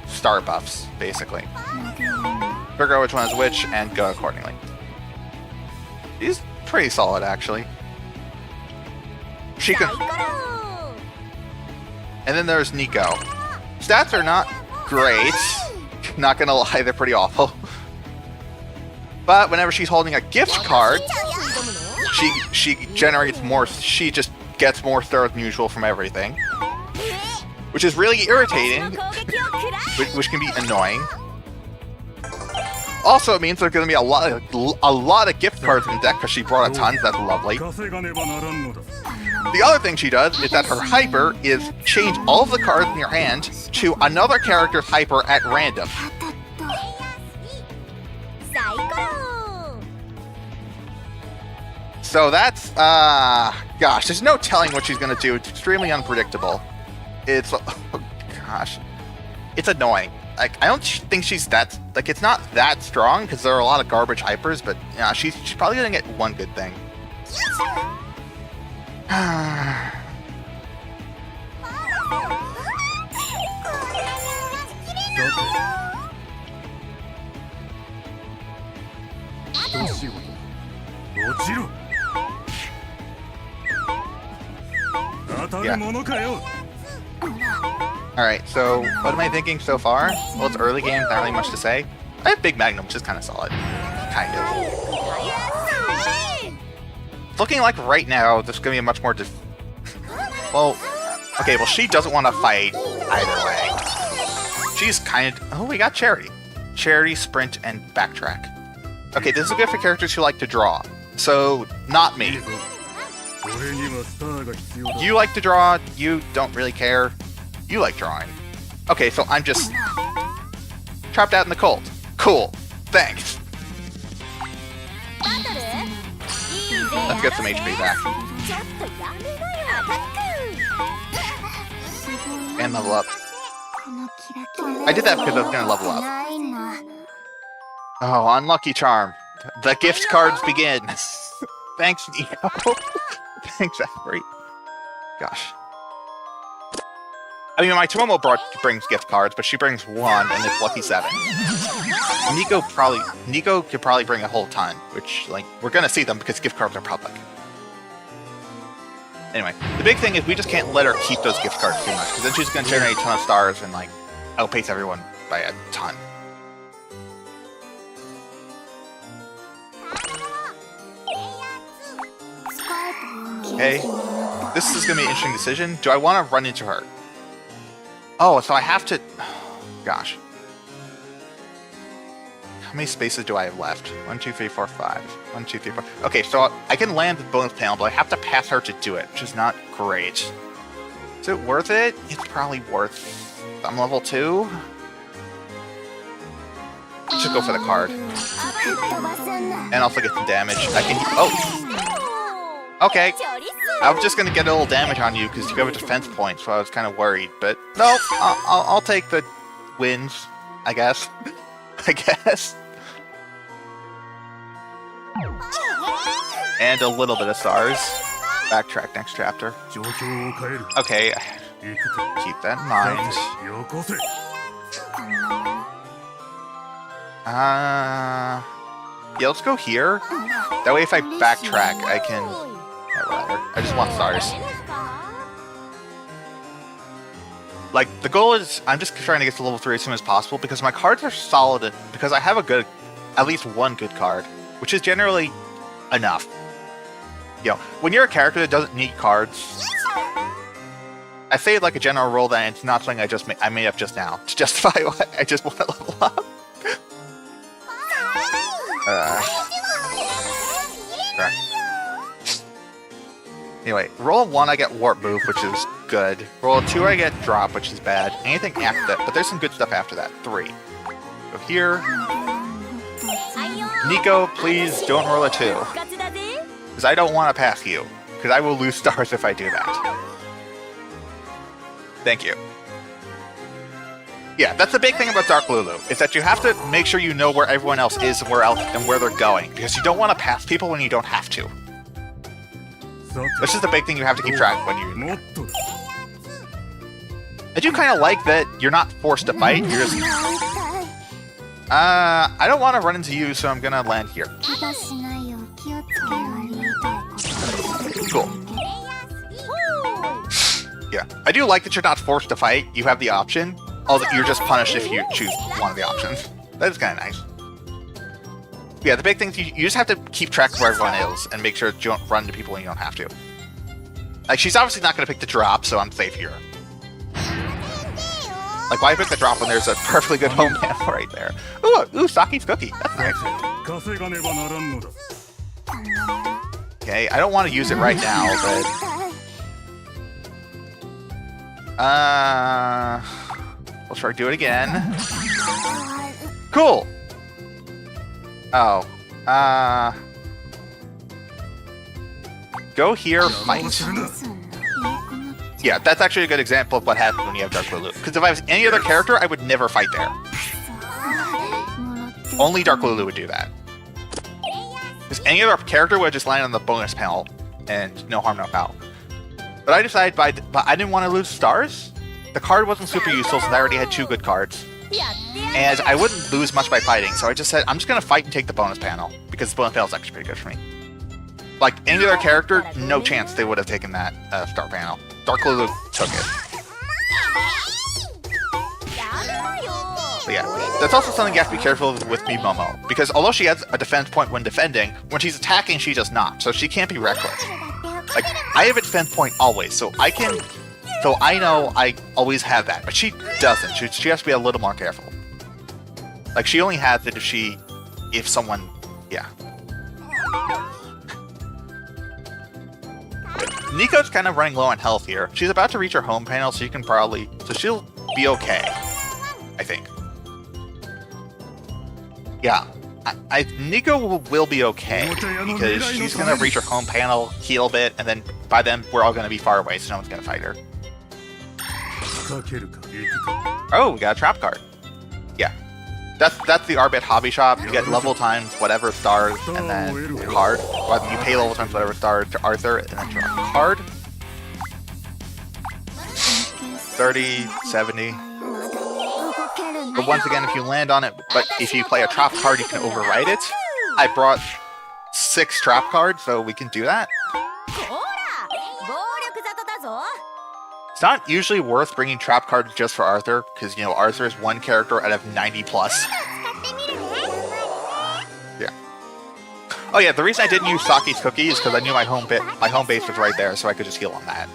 star buffs, basically. Figure out which one is which and go accordingly. She's pretty solid, actually. She can. And then there's Nico. Stats are not great. Not gonna lie, they're pretty awful. But whenever she's holding a gift card, she generates more. She just gets more stars than usual from everything, which is really irritating, which can be annoying. Also, it means there's going to be a lot of gift cards in the deck because she brought a ton. That's lovely. The other thing she does is that her hyper is change all of the cards in your hand to another character's hyper at random. So that's, gosh, there's no telling what she's going to do. It's extremely unpredictable. It's, oh gosh, it's annoying. Like, I don't think she's that, like, it's not that strong because there are a lot of garbage hypers, but yeah, she's probably going to get one good thing. Yeah. Alright, so what am I thinking so far? Well, it's early game, not really much to say. I have Big Magnum, which is kind of solid. Kind of. It's looking like right now, there's going to be a much more... well, okay, well, she doesn't want to fight either way. She's kind of... oh, we got Charity. Charity, Sprint, and Backtrack. Okay, this is good for characters who like to draw. So, not me. You like to draw, you don't really care. You like drawing. Okay, so I'm just trapped out in the cold. Cool. Thanks. Let's get some HP back. And level up. I did that because I was going to level up. Oh, unlucky charm. The gift cards begin. Thanks, Nico. Thanks, Avery. Gosh. I mean, my Tomomo brings gift cards, but she brings one, and it's lucky 7. Nico could probably bring a whole ton, which, like, we're gonna see them because gift cards are public. Anyway, the big thing is we just can't let her keep those gift cards too much, because then she's gonna generate a ton of stars and, like, outpace everyone by a ton. Okay, this is gonna be an interesting decision. Do I want to run into her? Oh, so I have to... gosh. How many spaces do I have left? 1, 2, 3, 4, 5. 1, 2, 3, 4. Okay, so I can land the bonus panel, but I have to pass her to do it, which is not great. Is it worth it? It's probably worth... I'm level 2? Let's just go for the card. And also get some damage. I can... Oh! Okay. I was just gonna get a little damage on you because you have a defense point, so I was kind of worried. But no, I'll take the wins, I guess. I guess. And a little bit of stars. Backtrack next chapter. Okay. Keep that in mind. Yeah, let's go here. That way if I backtrack, I can... Yeah, whatever. I just want stars. Like, the goal is, I'm just trying to get to level 3 as soon as possible, because my cards are solid, because I have a good, at least one good card, which is generally enough. You know, when you're a character that doesn't need cards, I say like a general rule that it's not something I made up just now, to justify why I just want to level up. Correct. Anyway, roll 1 I get warp move, which is good. Roll 2 I get drop, which is bad. Anything after that, but there's some good stuff after that. 3. Go here. Nico, please don't roll a 2. Because I don't want to pass you. Because I will lose stars if I do that. Thank you. Yeah, that's the big thing about Dark Lulu, is that you have to make sure you know where everyone else is and where they're going. Because you don't want to pass people when you don't have to. This is the big thing you have to keep track when you... I do kind of like that you're not forced to fight, you're just... I don't want to run into you, so I'm gonna land here. Cool. Yeah, I do like that you're not forced to fight, you have the option. Although you're just punished if you choose one of the options. That is kind of nice. Yeah, the big thing is you just have to keep track of where everyone is and make sure that you don't run into people when you don't have to. Like, she's obviously not going to pick the drop, so I'm safe here. Like, why pick the drop when there's a perfectly good home panel right there? Ooh, Saki's cookie. That's nice. Okay, I don't want to use it right now, but... We'll try to do it again. Cool! Oh. Go here, fight. Yeah, that's actually a good example of what happens when you have Dark Lulu. Because if I was any other character, I would never fight there. Only Dark Lulu would do that. Because any other character would just land on the bonus panel, and no harm, no foul. But I decided but I didn't want to lose stars. The card wasn't super useful since I already had 2 good cards. And I wouldn't lose much by fighting, so I just said, I'm just going to fight and take the bonus panel, because the bonus panel is actually pretty good for me. Like, any other character, no chance they would have taken that star panel. Dark Lulu took it. So yeah, that's also something you have to be careful with Momo, because although she has a defense point when defending, when she's attacking, she does not, so she can't be reckless. Like, I have a defense point always, so I can... So I know I always have that, but she doesn't. She has to be a little more careful. Like, she only has it if someone, yeah. Nico's kind of running low on health here. She's about to reach her home panel, so she'll be okay, I think. Yeah, Nico will be okay, because she's gonna reach her home panel, heal a bit, and then by then we're all gonna be far away, so no one's gonna fight her. Oh, we got a trap card. Yeah. That's the Arbit hobby shop. You get level times whatever stars and then a card. Well, you pay level times whatever stars to Arthur and then draw a card. 30, 70. But once again, if you land on it, but if you play a trap card, you can override it. I brought 6 trap cards, so we can do that. It's not usually worth bringing trap cards just for Arthur, because, you know, Arthur is one character out of 90 plus. Yeah. Oh yeah, the reason I didn't use Saki's cookie is because I knew my home base was right there, so I could just heal on that.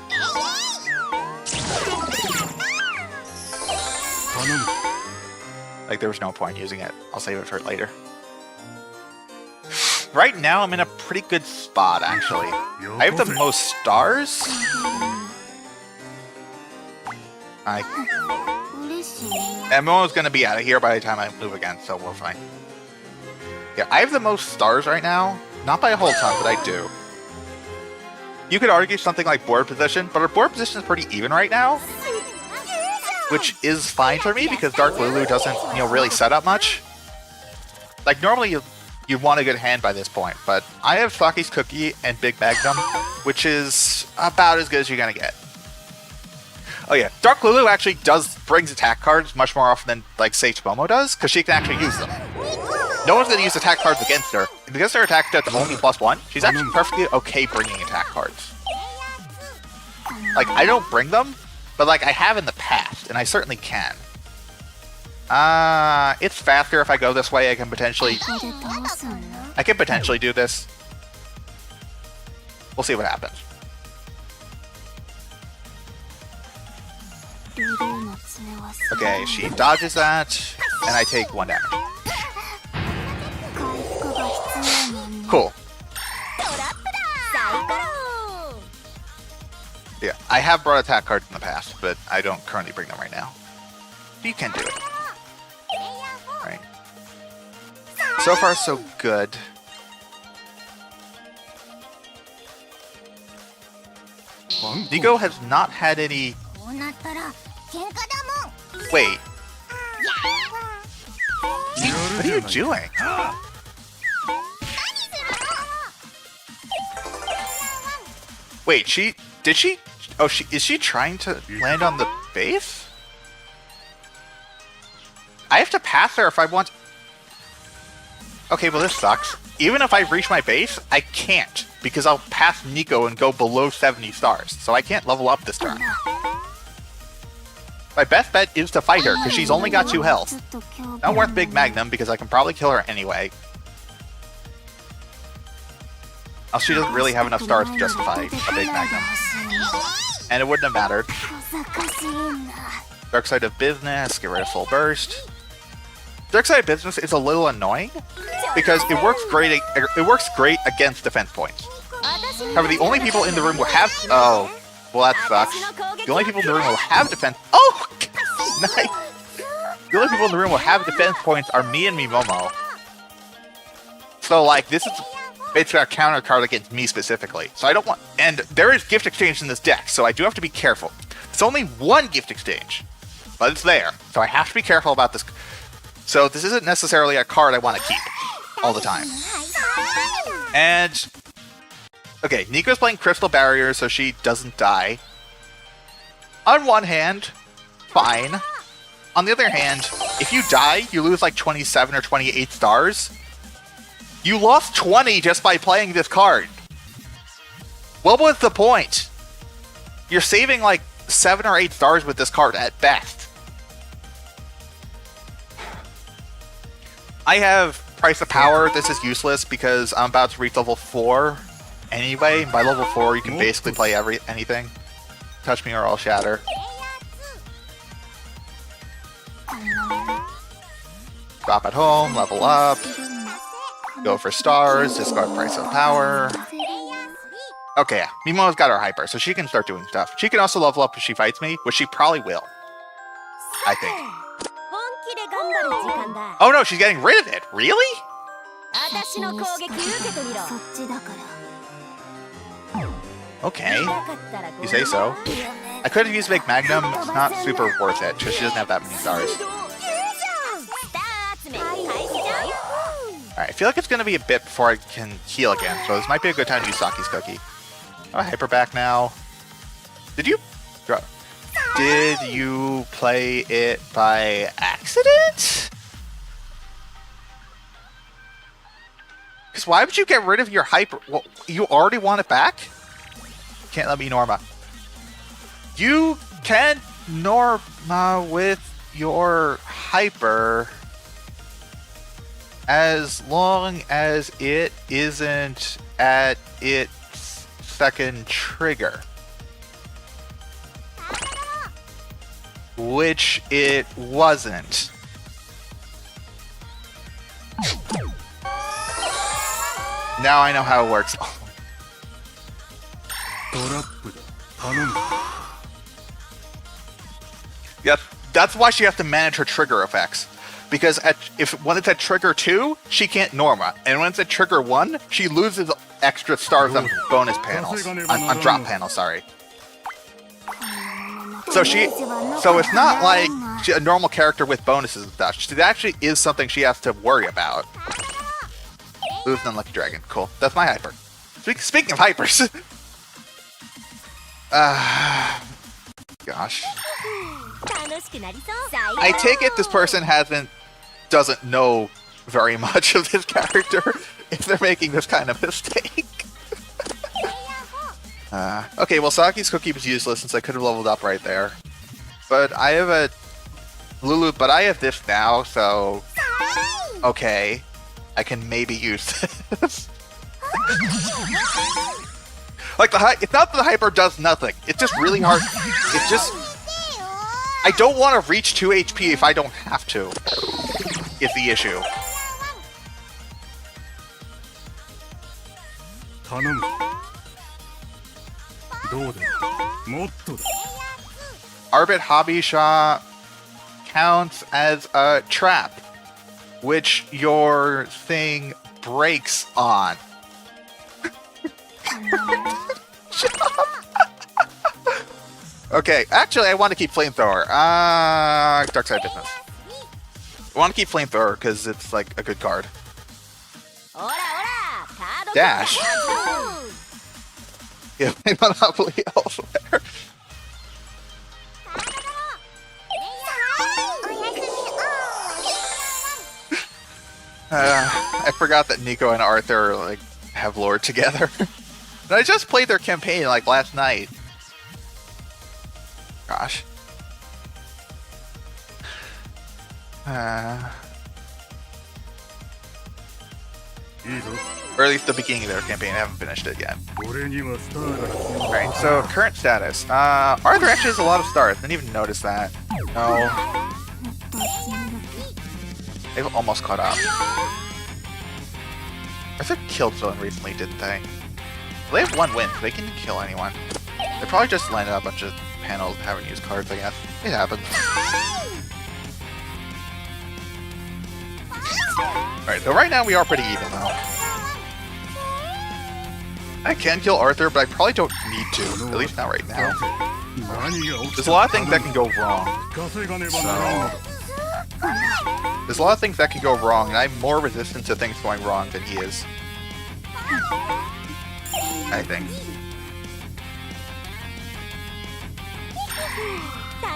Like, there was no point using it. I'll save it for later. Right now, I'm in a pretty good spot, actually. I have the most stars. I'm almost going to be out of here by the time I move again, so we're fine. Yeah, I have the most stars right now. Not by a whole ton, but I do. You could argue something like board position, but our board position is pretty even right now. Which is fine for me, because Dark Lulu doesn't, really set up much. Like, normally you want a good hand by this point, but I have Saki's Cookie and Big Magnum, which is about as good as you're going to get. Oh yeah, Dark Lulu actually brings attack cards much more often than, like, say, Momo does, because she can actually use them. No one's going to use attack cards against her. Because her attack stats are only +1, she's actually perfectly okay bringing attack cards. Like, I don't bring them, but, like, I have in the past, and I certainly can. It's faster if I go this way. I can potentially do this. We'll see what happens. Okay, she dodges that, and I take 1 damage. Cool. Yeah, I have brought attack cards in the past, but I don't currently bring them right now. You can do it. Right. So far, so good. Nico has not had any... Wait. What are you doing? Wait, did she? Oh, is she trying to land on the base? I have to pass her if I want... Okay, well this sucks. Even if I reach my base, I can't, because I'll pass Nico and go below 70 stars, so I can't level up this turn. My best bet is to fight her, because she's only got 2 health. Not worth Big Magnum, because I can probably kill her anyway. Oh, she doesn't really have enough stars to justify a Big Magnum. And it wouldn't have mattered. Dark Side of Business, get rid of Full Burst. Dark Side of Business is a little annoying, because it works great against defense points. However, the only people in the room will have... Oh, well that sucks. The only people in the room will have defense... Oh! Nice! The only people in the room will have defense points are me and Momo. So, like, this is basically a counter card against me specifically. So I don't want... And there is gift exchange in this deck, so I do have to be careful. It's only 1 gift exchange, but it's there. So I have to be careful about this. So this isn't necessarily a card I want to keep all the time. And... Okay, Nico's playing Crystal Barrier, so she doesn't die. On one hand, fine. On the other hand, if you die, you lose like 27 or 28 stars. You lost 20 just by playing this card. What was the point? You're saving like 7 or 8 stars with this card at best. I have Price of Power. This is useless because I'm about to reach level 4 anyway. By level 4, you can basically play anything. Touch Me or I'll Shatter. Drop at home, level up. Go for stars, discard Price of Power. Okay, yeah. Mimo's got her hyper, so she can start doing stuff. She can also level up if she fights me, which she probably will. I think. Oh no, she's getting rid of it! Really? Okay. You say so. I could have used Big Magnum, it's not super worth it, because she doesn't have that many stars. Alright, I feel like it's going to be a bit before I can heal again, so this might be a good time to use Saki's Cookie. Oh, hyper back now. Did you play it by accident? Because why would you get rid of your hyper? Well, you already want it back? Can't let me Norma. You can Norma with your hyper as long as it isn't at its second trigger. Which it wasn't. Now I know how it works. Yeah, that's why she has to manage her trigger effects. Because when it's at trigger 2, she can't Norma. And when it's at trigger 1, she loses extra stars on bonus panels. On drop panels, sorry. So it's not like a normal character with bonuses and stuff. It actually is something she has to worry about. Lose an unlucky dragon. Cool. That's my hyper. Speaking of hypers. Gosh. I take it this person doesn't know very much of this character if they're making this kind of mistake. Okay, well, Saki's cookie was useless since I could have leveled up right there. But I have a Lulu, but I have this now, so okay, I can maybe use this. Like it's not that the hyper does nothing. It's just really hard. It's just I don't want to reach 2 HP if I don't have to. Is the issue. Arbit Hobby Shop counts as a trap, which your thing breaks on. Okay, actually, I want to keep Flamethrower. Dark Side Business. I want to keep Flamethrower because it's like a good card. Dash. Yeah, play Monopoly elsewhere. I forgot that Nico and Arthur like have lore together. I just played their campaign like last night. Gosh. Or at least the beginning of their campaign. I haven't finished it yet. Alright, so current status. Arthur actually has a lot of stars. Didn't even notice that. No. They've almost caught up. Arthur killed someone recently, didn't they? They have 1 win. They can kill anyone. They probably just landed a bunch of panels that haven't used cards, I guess. It happens. Alright, so right now we are pretty even, though. I can kill Arthur, but I probably don't need to. At least not right now. There's a lot of things that can go wrong. There's a lot of things that can go wrong, and I'm more resistant to things going wrong than he is. I think.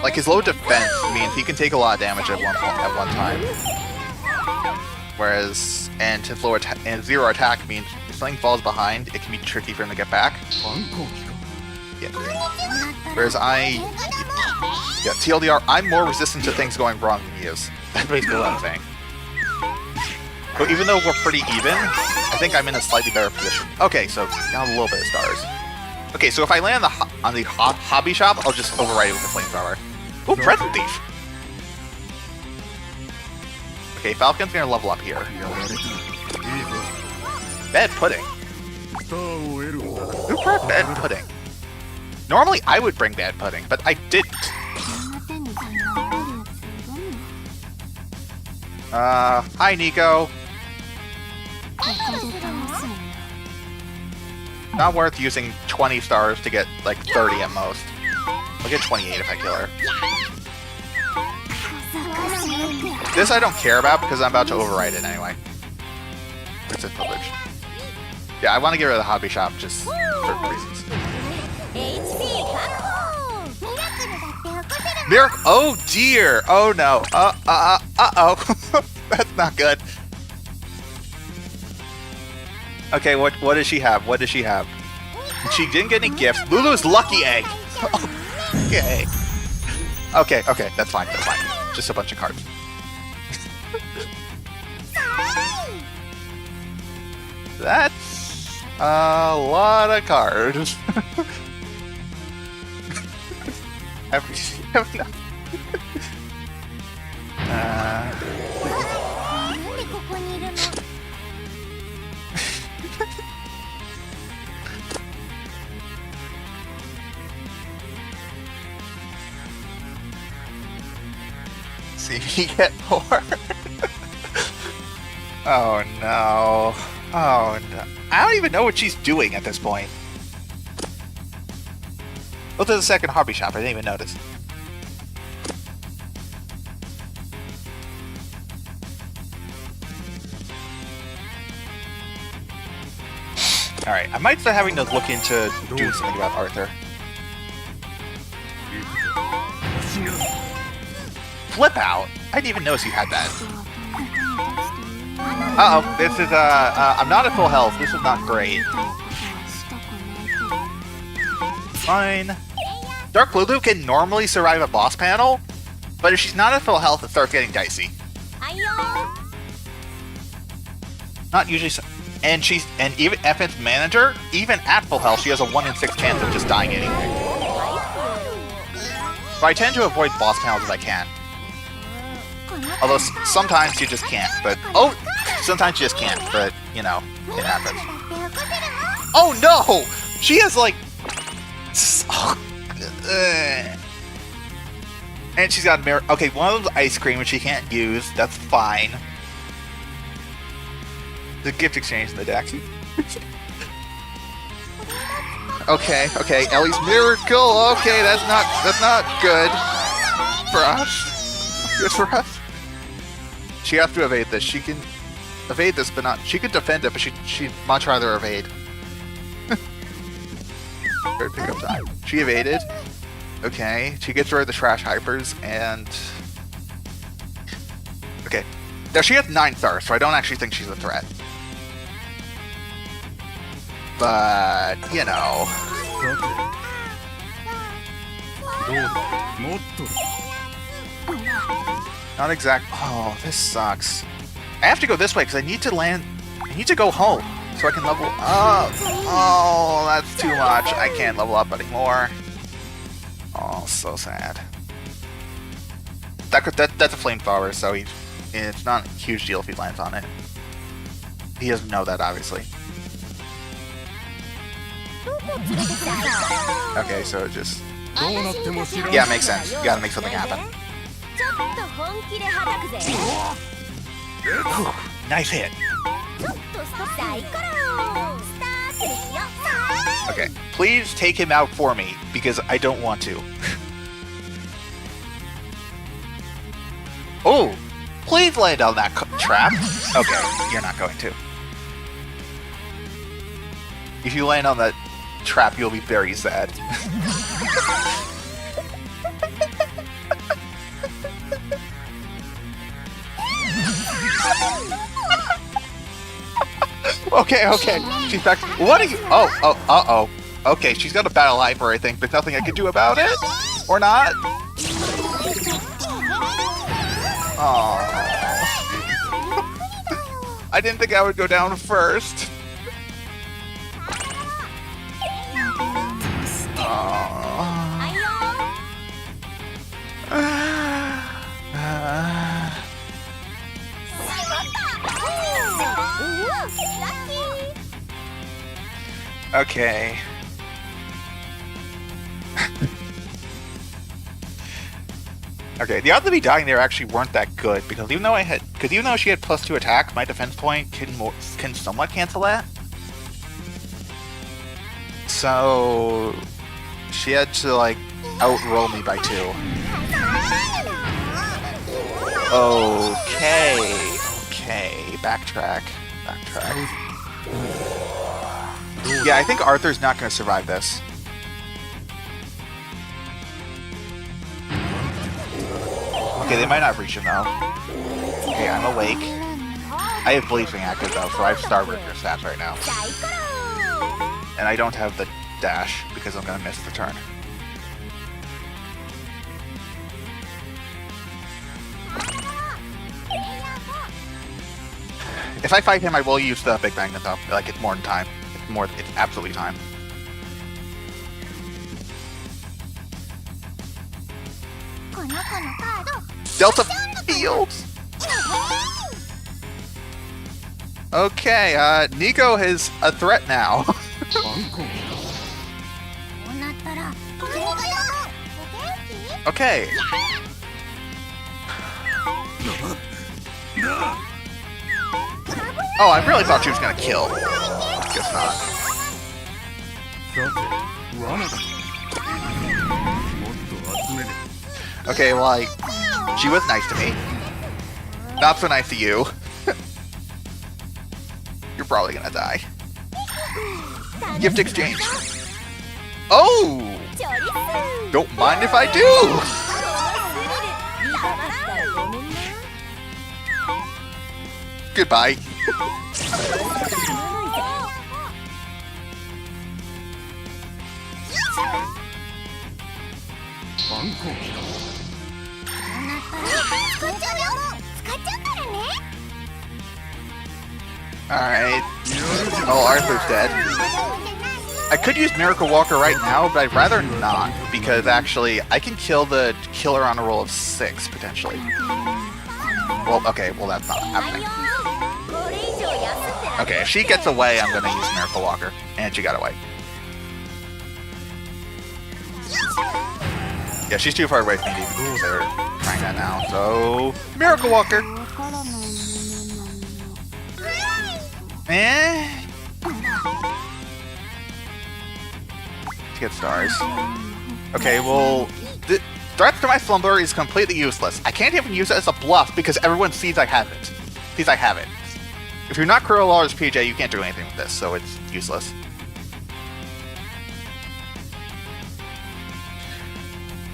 Like, his low defense means he can take a lot of damage at one time. Whereas, and his low attack and 0 attack means if something falls behind, it can be tricky for him to get back. Yeah. Whereas TLDR, I'm more resistant to things going wrong than he is. That's basically what I'm saying. But even though we're pretty even, I think I'm in a slightly better position. Okay, so now a little bit of stars. Okay, so if I land on the hobby shop, I'll just override it with the flamethrower. Oh, Present Thief! Okay, Falcon's gonna level up here. Bad Pudding. Who brought Bad Pudding? Normally I would bring Bad Pudding, but I didn't. Hi Nico. Not worth using 20 stars to get like 30 at most. I'll get 28 if I kill her. This I don't care about because I'm about to override it anyway. Where's this village? Yeah, I want to get rid of the hobby shop just for reasons. Miracle! Oh dear! Oh no! Uh-oh! That's not good. Okay, what does she have? What does she have? She didn't get any gifts. Lulu's lucky egg! Okay. Okay, that's fine, that's fine. Just a bunch of cards. That's a lot of cards. See me get more. Oh no. Oh no. I don't even know what she's doing at this point. Look at the second hobby shop, I didn't even notice. Alright, I might start having to look into doing something about Arthur. Flip out? I didn't even notice you had that. Uh-oh, this is, I'm not at full health. This is not great. Fine. Dark Lulu can normally survive a boss panel, but if she's not at full health, it starts getting dicey. Not usually so. And even FN's manager, even at full health, she has a 1 in 6 chance of just dying anyway. So I tend to avoid boss panels if I can. Although sometimes you just can't, but... Oh! Sometimes you just can't, but, you know, it happens. Oh no! She has like... And she's got a mirror... Okay, one of those ice cream which she can't use, that's fine. The gift exchange in the deck. Okay, Ellie's miracle. Okay, that's not good for us. Good for us. She has to evade this. She can evade this, but not. She could defend it, but she'd much rather evade. Third pickup time. She evaded. Okay, she gets rid of the trash hypers and. Okay, now she has 9 stars, so I don't actually think she's a threat. But, you know. Not exact. Oh, this sucks. I have to go this way because I need to land. I need to go home so I can level up. Oh, that's too much. I can't level up anymore. Oh, so sad. That's a flamethrower, so it's not a huge deal if he lands on it. He doesn't know that, obviously. Okay, so it just... Yeah, makes sense. You gotta make something happen. Nice hit. Okay, please take him out for me, because I don't want to. Oh! Please land on that trap. Okay, you're not going to. If you land on that trap, you'll be very sad. Okay. She's back. What are you? Oh. Okay, she's got a battle hyper, I think. There's nothing I can do about it? Or not? Oh. I didn't think I would go down first. Okay. Okay, the odds of me dying there actually weren't that good because even though she had +2 attack, my defense point can somewhat cancel that. So she had to like outroll me by 2. Okay, backtrack. Yeah, I think Arthur's not going to survive this. Okay, they might not reach him though. Okay, I'm awake. I have Bleeding active though, so I have Starbreaker stats right now. And I don't have the dash because I'm going to miss the turn. If I fight him, I will use the Big Magnet though. Like, it's more than time. It's absolutely time. Delta Fields! Okay, Nico is a threat now. Okay. Oh, I really thought she was gonna kill. Guess not. Okay, well, she was nice to me. Not so nice to you. You're probably gonna die. Gift exchange. Oh! Don't mind if I do! Goodbye. Alright. Oh, Arthur's dead. I could use Miracle Walker right now, but I'd rather not, because actually, I can kill the killer on a roll of 6, potentially. Well, okay, well that's not happening. Okay, if she gets away, I'm gonna use Miracle Walker. And she got away. Yeah, she's too far away from me to even consider trying that now, so... Miracle Walker! Get stars. Okay, well... Threat to my slumber is completely useless. I can't even use it as a bluff because everyone sees I have it. If you're not Kurola's PJ, you can't do anything with this, so it's useless.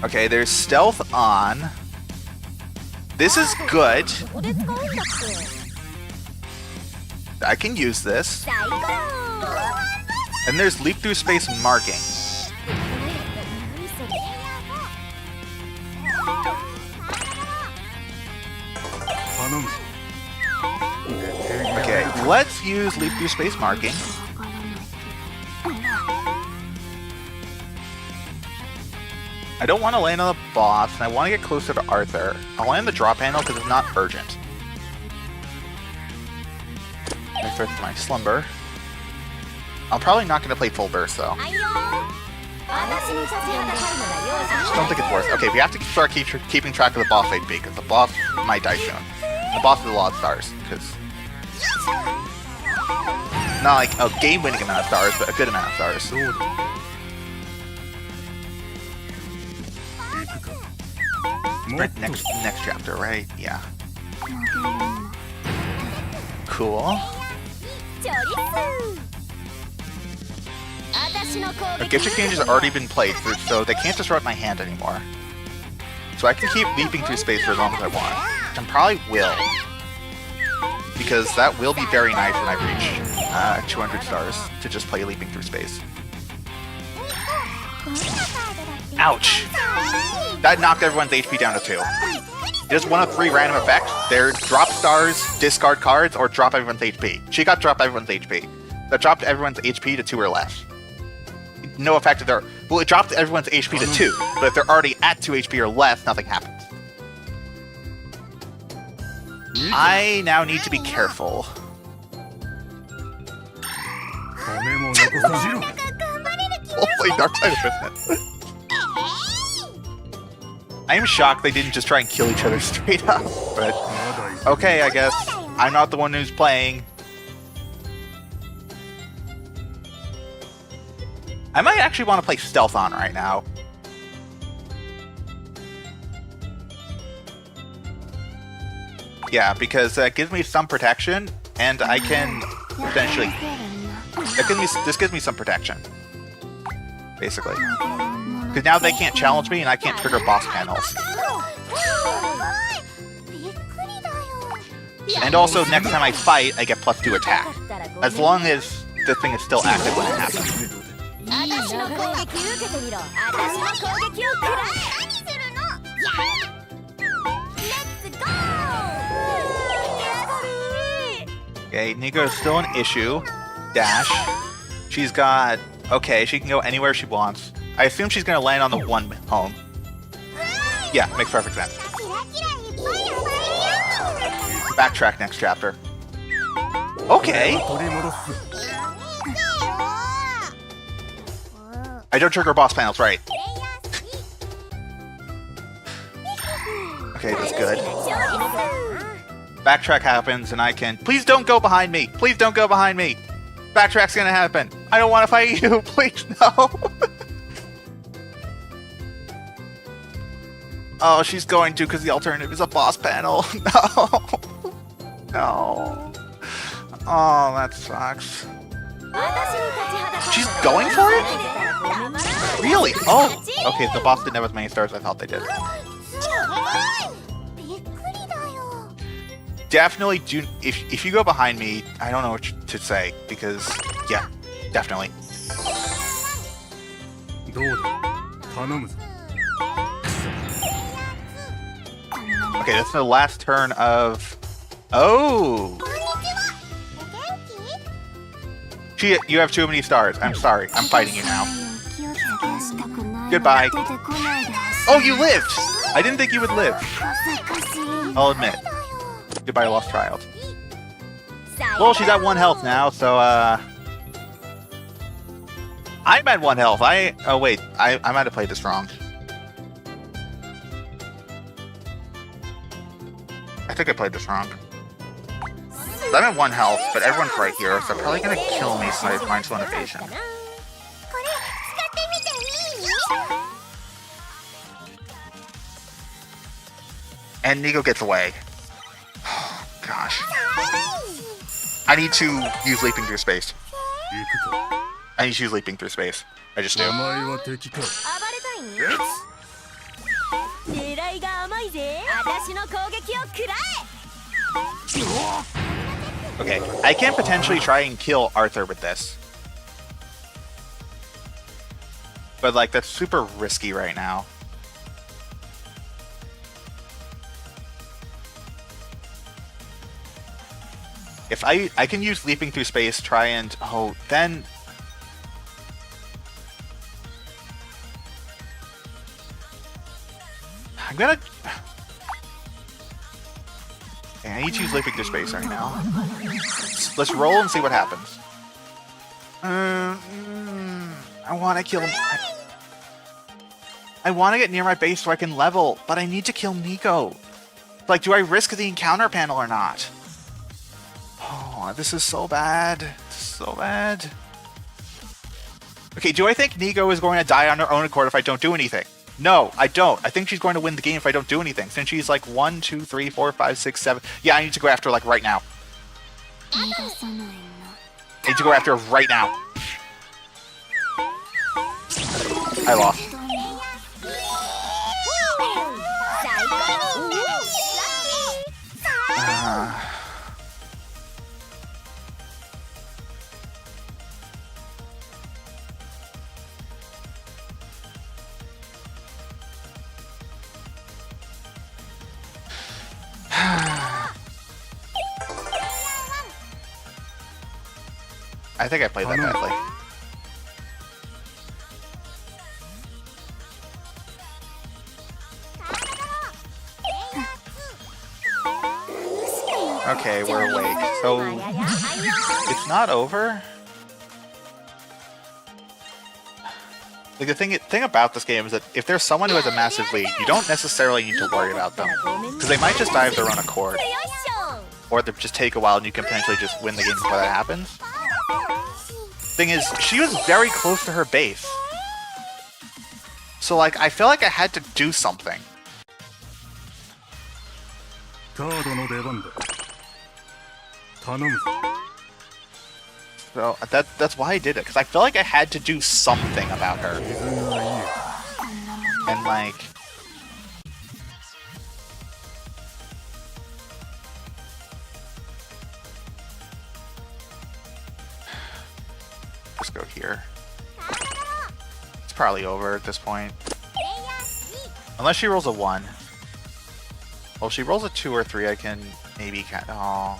Okay, there's stealth on. This is good. I can use this. And there's leap through space marking. Okay, let's use leap through space marking. I don't want to land on the boss, and I want to get closer to Arthur. I'll land the draw panel because it's not urgent. I threat my slumber. I'm probably not going to play full burst though. Just don't think it's worth it. Okay, we have to start keeping track of the boss HP because the boss might die soon. The boss is a lot of stars because not like a game-winning amount of stars, but a good amount of stars. Right, next chapter, right? Yeah. Cool. A gift exchange has already been played, so they can't disrupt my hand anymore. So I can keep leaping through space for as long as I want. Which I probably will. Because that will be very nice when I reach 200 stars to just play leaping through space. Ouch! That knocked everyone's HP down to 2. Just one of 3 random effects. They're drop stars, discard cards, or drop everyone's HP. She got drop everyone's HP. That dropped everyone's HP to 2 or less. No effect if they're... Well, it dropped everyone's HP to 2, but if they're already at 2 HP or less, nothing happens. I now need to be careful. Hopefully Dark Side of Business. I am shocked they didn't just try and kill each other straight up, but... Okay, I guess. I'm not the one who's playing. I might actually want to play Stealth on right now. Yeah, because that gives me some protection, and I can potentially... This gives me some protection. Basically. Because now they can't challenge me, and I can't trigger boss panels. And also, next time I fight, I get +2 attack. As long as the thing is still active when it happens. Okay, Nico is still an issue. Dash. She's got... Okay, she can go anywhere she wants. I assume she's going to land on the 1 home. Yeah, makes perfect sense. Backtrack next chapter. Okay. I don't trigger boss panels, right? Okay, that's good. backtrack happens and I can... Please don't go behind me! Please don't go behind me! Backtrack's gonna happen! I don't want to fight you! Please, no! Oh, she's going to because the alternative is a boss panel. No! No. Oh, that sucks. She's going for it? Really? Oh! Okay, the boss didn't have as many stars as I thought they did. Definitely do... If you go behind me, I don't know what to say, because... Yeah, definitely. Okay, that's the last turn of... Oh! You have too many stars. I'm sorry. I'm fighting you now. Goodbye. Oh, you lived! I didn't think you would live. I'll admit. Goodbye, lost child. Well, she's at 1 health now, so, I'm at 1 health. Oh, wait. I might have played this wrong. I think I played this wrong. I'm at 1 health, but everyone's right here, so they're probably gonna kill me so I find some innovation. And Nico gets away. Oh, gosh. I need to use leaping through space. I need to use leaping through space. I just do. Okay, I can potentially try and kill Arthur with this. But, like, that's super risky right now. If I can use leaping through space, try and... Oh, then... I'm gonna... Okay, I need to use leaping through space right now. Let's roll and see what happens. I want to kill him. I want to get near my base so I can level, but I need to kill Nico. Like, do I risk the encounter panel or not? Oh, this is so bad. This is so bad. Okay, do I think Nico is going to die on her own accord if I don't do anything? No, I don't. I think she's going to win the game if I don't do anything. Since she's like 1, 2, 3, 4, 5, 6, 7. Yeah, I need to go after her like right now. I need to go after her right now. I lost. I think I played that badly. Okay, we're awake. So, it's not over? Like, the thing about this game is that if there's someone who has a massive lead, you don't necessarily need to worry about them. Because they might just die of their own accord. Or they just take a while and you can potentially just win the game before that happens. Thing is, she was very close to her base. So, like, I feel like I had to do something. So, that's why I did it, because I feel like I had to do something about her. And, like... Just go here. It's probably over at this point. Unless she rolls a 1. Well, if she rolls a 2 or 3, I can maybe oh.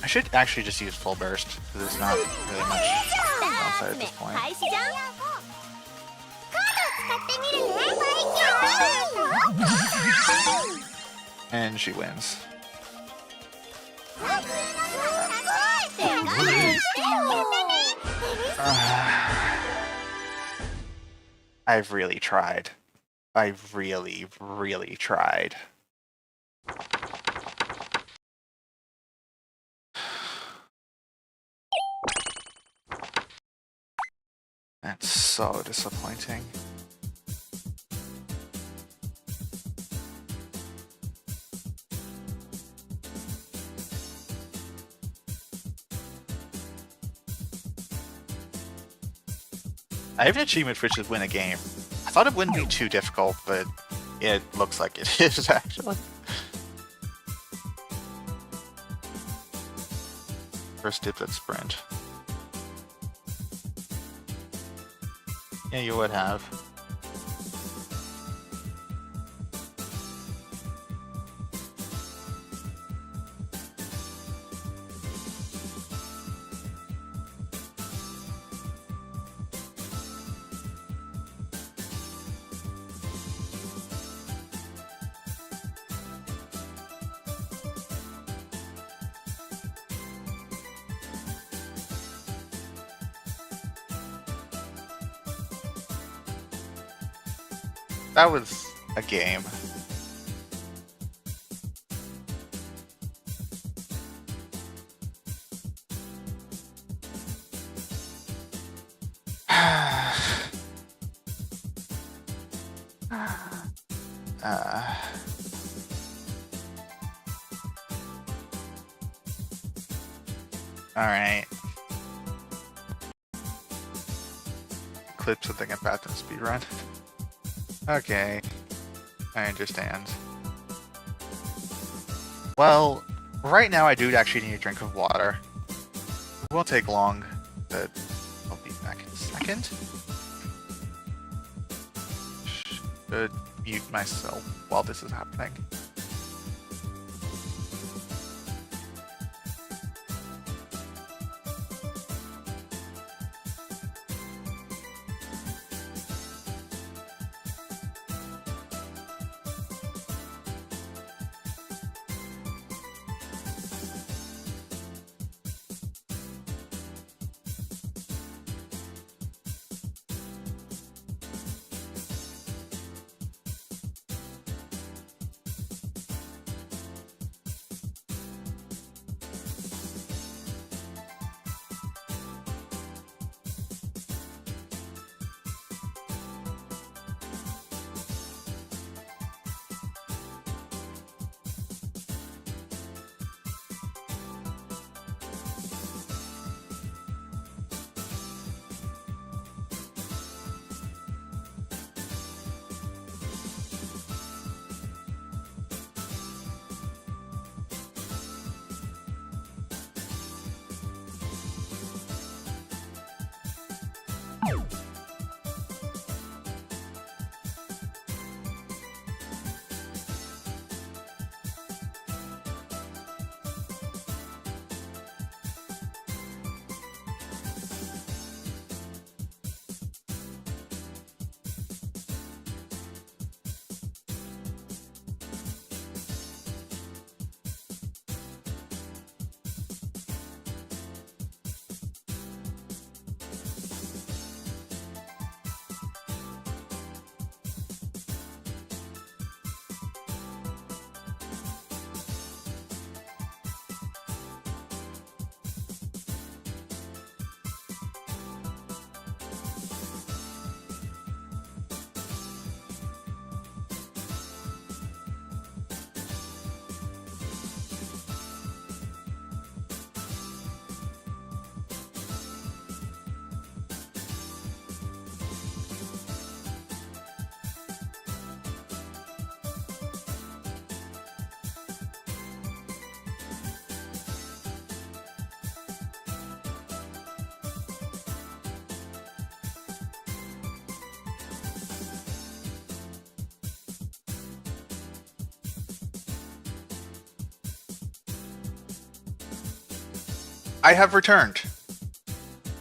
I should actually just use full burst, because there's not really much downside at this point. And she wins. I've really tried. I've really, really tried. That's so disappointing. I have an achievement which is win a game. I thought it wouldn't be too difficult, but it looks like it is actually. First dibs at sprint. Yeah, you would have. That was a game. Alright. Clip something about the speedrun. Okay, I understand. Well, right now I do actually need a drink of water. It won't take long, but I'll be back in a second. Should mute myself while this is happening. I have returned.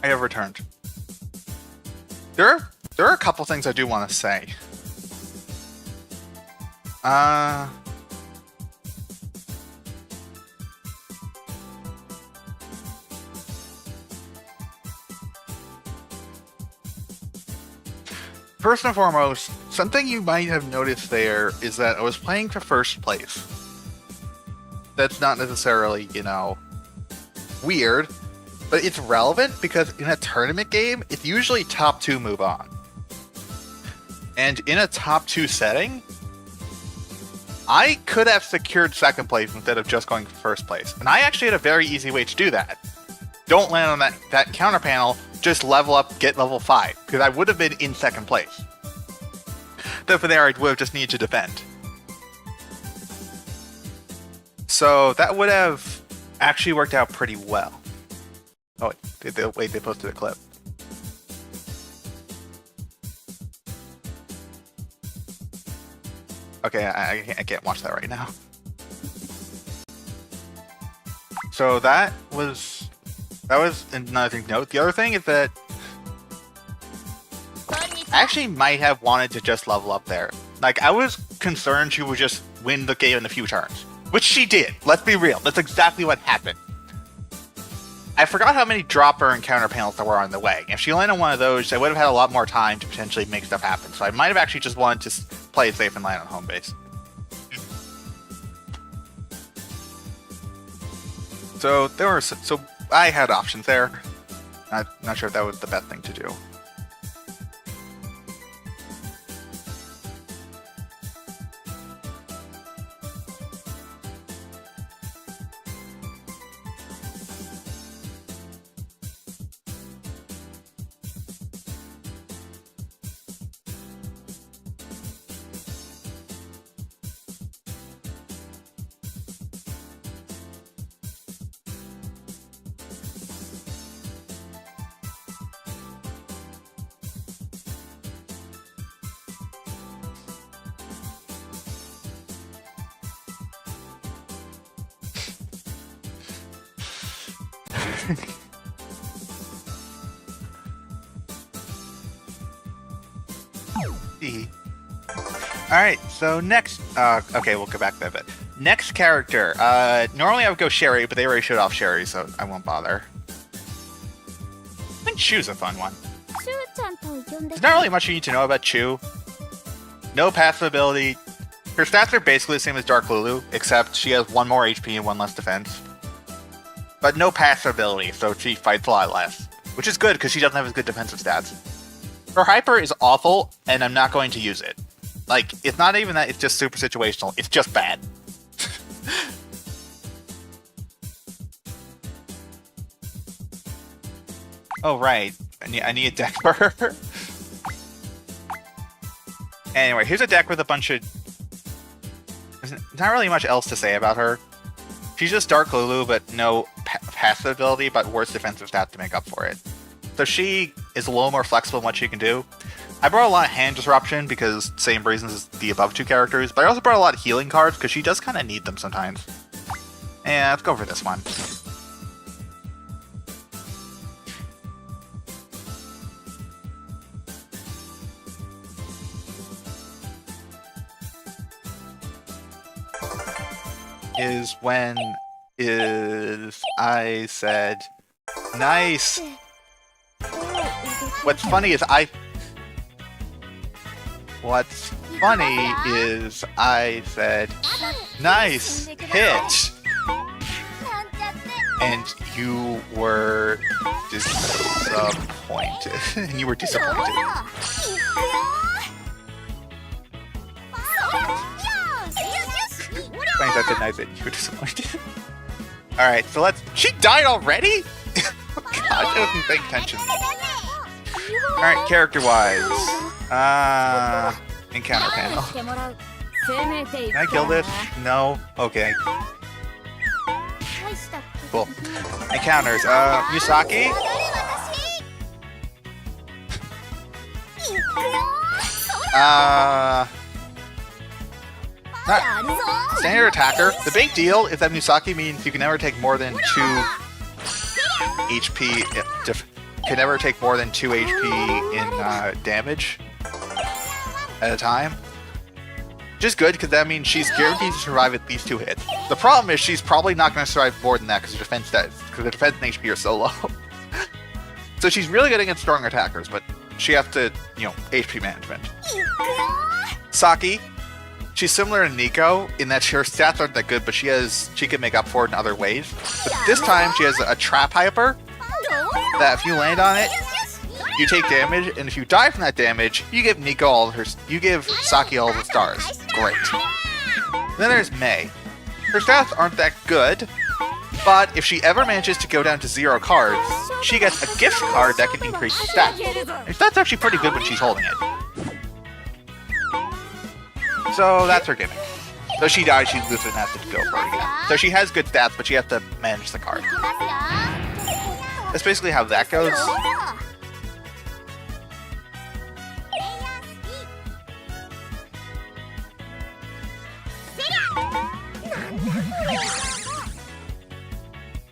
I have returned. There are a couple things I do want to say. first and foremost, something you might have noticed there is that I was playing for first place. That's not necessarily, weird, but it's relevant because in a tournament game, it's usually top 2 move on. And in a top 2 setting, I could have secured second place instead of just going for first place. And I actually had a very easy way to do that. Don't land on that counter panel, just level up, get level 5, because I would have been in second place. Though for there, I would have just needed to defend. So that would have actually worked out pretty well. Oh, wait, they posted a clip. Okay, I can't watch that right now. So that was another thing to note. The other thing is that I actually might have wanted to just level up there. Like, I was concerned she would just win the game in a few turns. Which she did. Let's be real. That's exactly what happened. I forgot how many dropper and counter panels there were on the way. If she landed on one of those, I would have had a lot more time to potentially make stuff happen. So I might have actually just wanted to play it safe and land on home base. So I had options there. Not sure if that was the best thing to do. Alright, so next, okay, we'll go back to that bit. Next character, normally I would go Sherry, but they already showed off Sherry, so I won't bother. I think Chu's a fun one. There's not really much you need to know about Chu. No passive ability. Her stats are basically the same as Dark Lulu, except she has 1 more HP and 1 less defense. But no passive ability, so she fights a lot less. Which is good, because she doesn't have as good defensive stats. Her hyper is awful, and I'm not going to use it. Like, it's not even that it's just super situational, it's just bad. Oh, right. I need a deck for her. Anyway, here's a deck with a bunch of... There's not really much else to say about her. She's just Dark Lulu, but no passive ability, but worse defensive stats to make up for it. So she is a little more flexible in what she can do. I brought a lot of hand disruption because same reasons as the above 2 characters, but I also brought a lot of healing cards because she does kind of need them sometimes. And let's go for this one. I said, nice. What's funny is I said, nice hit. And you were disappointed. And you were disappointed. Thanks, I said nice hit. You were disappointed. Alright, so she died already? God, I wasn't paying attention. Alright, character-wise. Encounter panel. Can I kill this? No? Okay. Cool. Encounters. Misaki? Standard attacker. The big deal is that Misaki means you can never take more than 2 HP. Can never take more than 2 HP in damage at a time. Which is good, because that means she's guaranteed to survive at least 2 hits. The problem is she's probably not going to survive more than that because her defense and HP are so low. So she's really good against strong attackers, but she has to, HP management. Saki, she's similar to Nico in that her stats aren't that good, but she can make up for it in other ways. But this time she has a trap hyper that if you land on it, you take damage, and if you die from that damage, you give Saki all the stars. Great. Then there's Mei. Her stats aren't that good, but if she ever manages to go down to 0 cards, she gets a gift card that can increase her stats. And that's actually pretty good when she's holding it. So that's her gimmick. So she dies, she loses and has to go for it again. So she has good stats, but she has to manage the card. That's basically how that goes.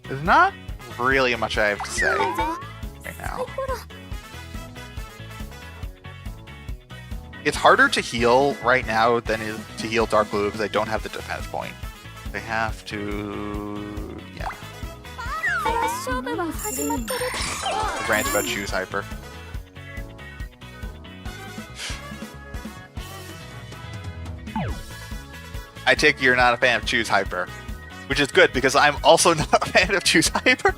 There's not really much I have to say right now. It's harder to heal right now than it is to heal Dark Blue because I don't have the defense point. They have to... yeah. The rant about Choose Hyper. I take you're not a fan of Choose Hyper. Which is good, because I'm also not a fan of Choose Hyper.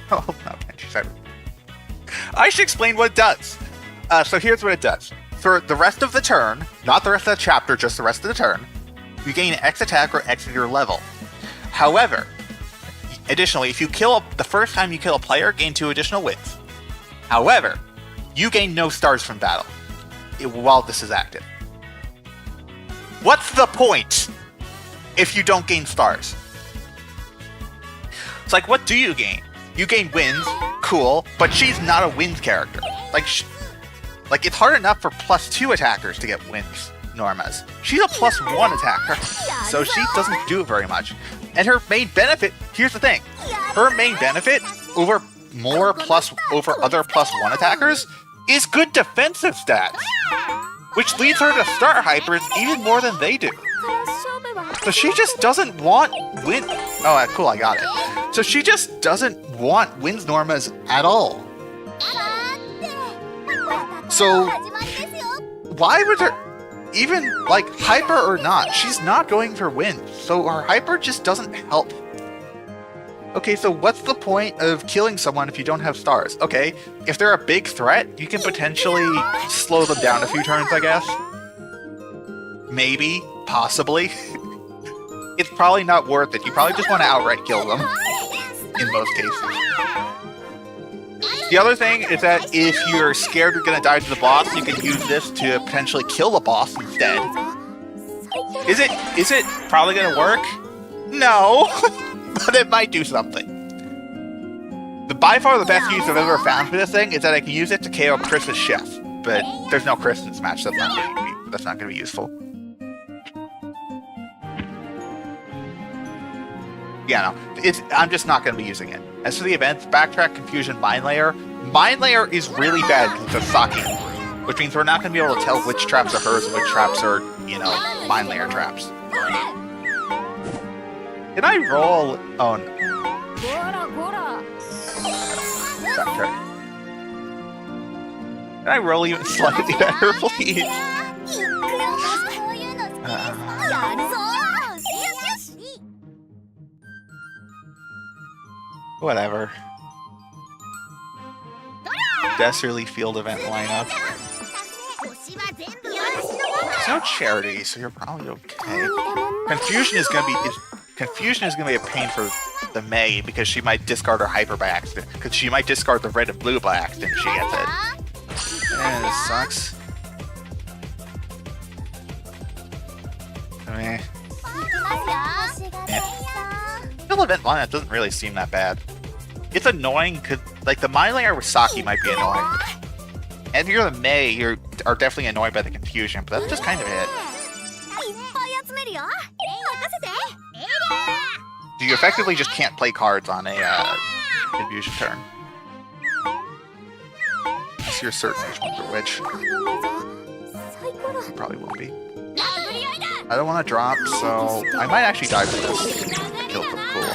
Oh, not fan of Choose Hyper. I should explain what it does. So here's what it does. For the rest of the turn, not the rest of the chapter, just the rest of the turn, you gain X attack or X at your level. However, additionally, if you kill the first time you kill a player, gain 2 additional wins. However, you gain no stars from battle while this is active. What's the point if you don't gain stars? It's like, what do you gain? You gain wins, cool, but she's not a wins character. Like it's hard enough for +2 attackers to get wins, Norma's. She's a +1 attacker, so she doesn't do very much. And her main benefit, here's the thing, her main benefit over other +1 attackers is good defensive stats, which leads her to start hypers even more than they do. So she just doesn't want win. Oh, cool, I got it. So she just doesn't want wins Normas at all. So why would her, even like hyper or not, she's not going for wins. So her hyper just doesn't help. Okay, so what's the point of killing someone if you don't have stars? Okay, if they're a big threat, you can potentially slow them down a few turns, I guess. Maybe, possibly. It's probably not worth it. You probably just want to outright kill them, in most cases. The other thing is that if you're scared you're going to die to the boss, you can use this to potentially kill the boss instead. Is it probably going to work? No! But it might do something. By far the best use I've ever found for this thing is that I can use it to KO Chris's chef. But there's no Chris in this match, so that's not going to be useful. Yeah, no. I'm just not going to be using it. As for the events, Backtrack, Confusion, Mind Layer. Mind Layer is really bad because it's a Saki, which means we're not going to be able to tell which traps are hers and which traps are, Mind Layer traps. Can I roll? Oh, no. Backtrack. Can I roll even slightly better, please? Whatever. Desiree Field event lineup. There's no charity, so you're probably okay. Confusion is gonna be a pain for the Mei because she might discard her hyper by accident. Because she might discard the red and blue by accident if she gets it. And this sucks. Eh. Field event lineup doesn't really seem that bad. It's annoying because, like, the Mind Layer with Saki might be annoying. And if you're the Mei, you are definitely annoyed by the confusion, but that's just kind of it. You effectively just can't play cards on a confusion turn. Unless you're certain which ones are which. Probably won't be. I don't want to drop, so I might actually die for this. Kill them, cool.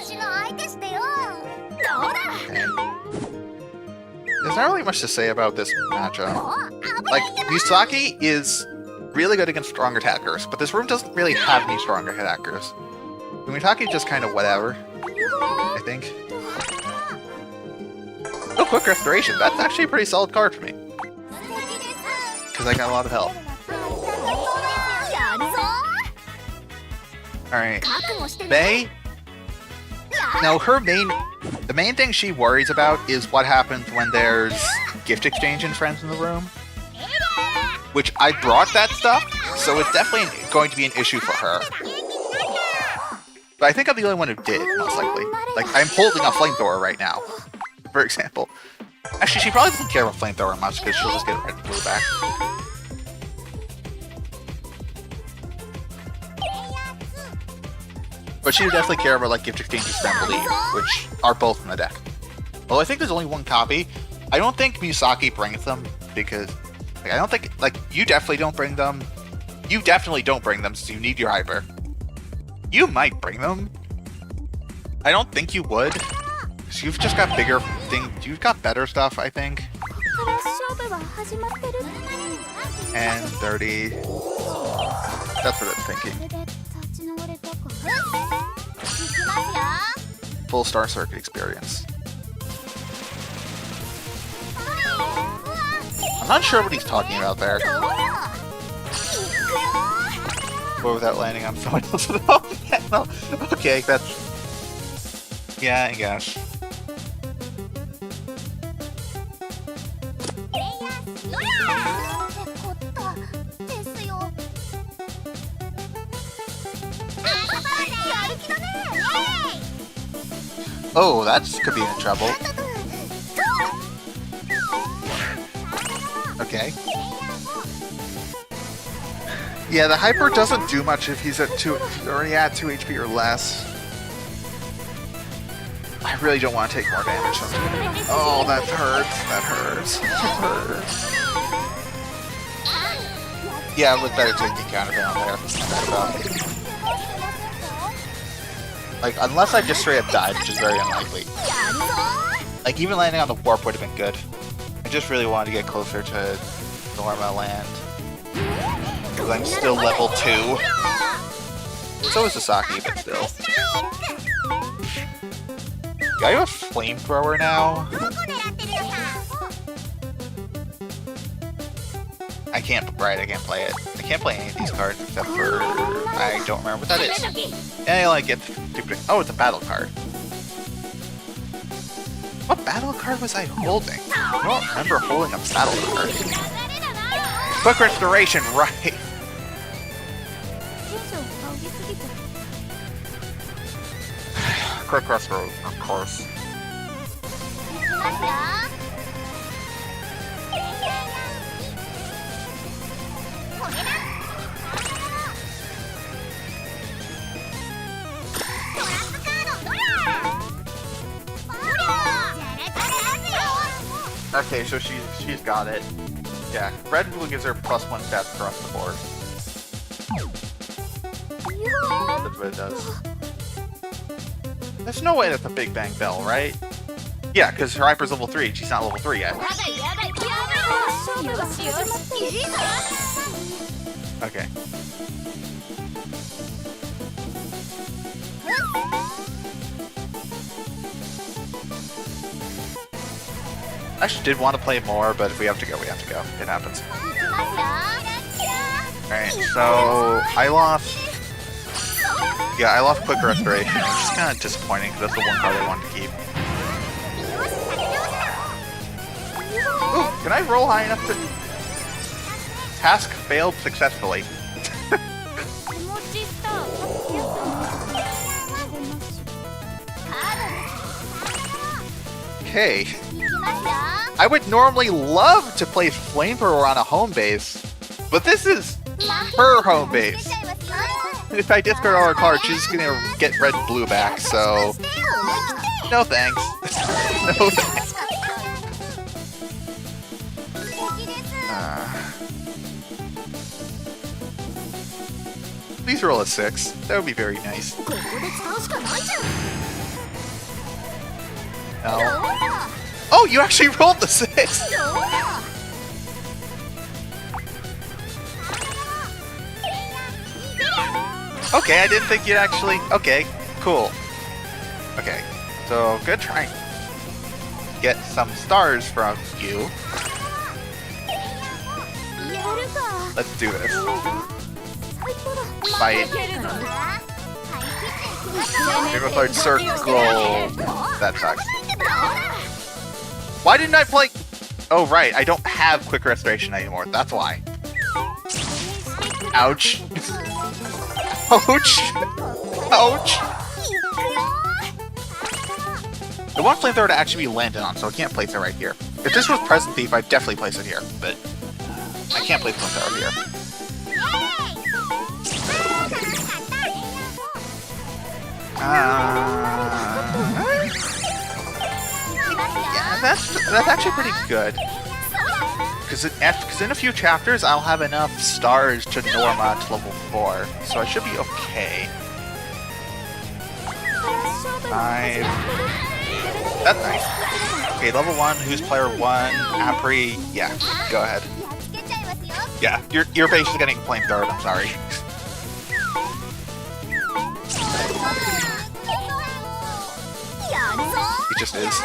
私の相手してよ。どうだ。 There's not really much to say about this matchup. Like, Misaki is really good against strong attackers, but this room doesn't really have any strong attackers. Misaki just kind of whatever, I think. Oh, quick restoration. That's actually a pretty solid card for me. Because I got a lot of health. Alright. May. Now, the main thing she worries about is what happens when there's gift exchange and friends in the room. Which I brought that stuff, so it's definitely going to be an issue for her. But I think I'm the only one who did, most likely. Like, I'm holding a flamethrower right now, for example. Actually, she probably doesn't care about flamethrower much, because she'll just get red and blue back. But she would definitely care about, like, gift exchanges and believe, which are both in the deck. Although I think there's only one copy. I don't think Misaki brings them, because... Like, I don't think... Like, you definitely don't bring them. You definitely don't bring them, so you need your hyper. You might bring them. I don't think you would. Because you've just got bigger things. You've got better stuff, I think. And 30. That's what I'm thinking. Full Star Circuit experience. I'm not sure what he's talking about there. Or without landing on someone else. No. Okay, that's... Yeah, I guess. Oh, that could be in trouble. Okay. Yeah, the hyper doesn't do much if he's at already at 2 HP or less. I really don't want to take more damage from him. Oh, that hurts. That hurts. That hurts. Yeah, it looked better taking counter down there. Like, unless I just straight up died, which is very unlikely. Like, even landing on the warp would have been good. I just really wanted to get closer to Norma land. Because I'm still level 2. So is Sasaki, but still. Do I have a flamethrower now? I can't play it. I can't play any of these cards except for... I don't remember what that is. And I like get stupid... Oh, it's a battle card. What battle card was I holding? I don't remember holding a battle card. Quick restoration, right? Quick restoration, of course. Okay, so she's got it. Yeah, red and blue gives her +1 stats across the board. That's what it does. There's no way that's a Big Bang Bell, right? Yeah, because her hyper's level 3 and she's not level 3 yet. Okay. I actually did want to play more, but if we have to go, we have to go. It happens. Alright, so I lost... Yeah, I lost Quick Restoration, which is kind of disappointing because that's the one card I wanted to keep. Ooh, can I roll high enough to... Task failed successfully. Okay. I would normally love to play Flamethrower on a home base, but this is her home base. If I discard all her cards, she's gonna get red and blue back, so... No thanks. No way. Please roll a 6. That would be very nice. No. Oh, you actually rolled the 6! Okay, I didn't think you'd actually... Okay, cool. Okay, so good try. Get some stars from you. Let's do this. Fight. Rainbow Colored Circle. That sucks. Why didn't I play... Oh, right, I don't have Quick Restoration anymore. That's why. Ouch. Ouch. Ouch. I want Flamethrower to actually be landed on, so I can't place it right here. If this was Present Thief, I'd definitely place it here, but I can't place Flamethrower here. Yeah, that's actually pretty good. Because in a few chapters, I'll have enough stars to Norma to level 4, so I should be okay. 5. That's nice. Okay, level 1, who's player 1? Apri, yeah, go ahead. Yeah, you're basically getting flamethrowed, I'm sorry. He just is.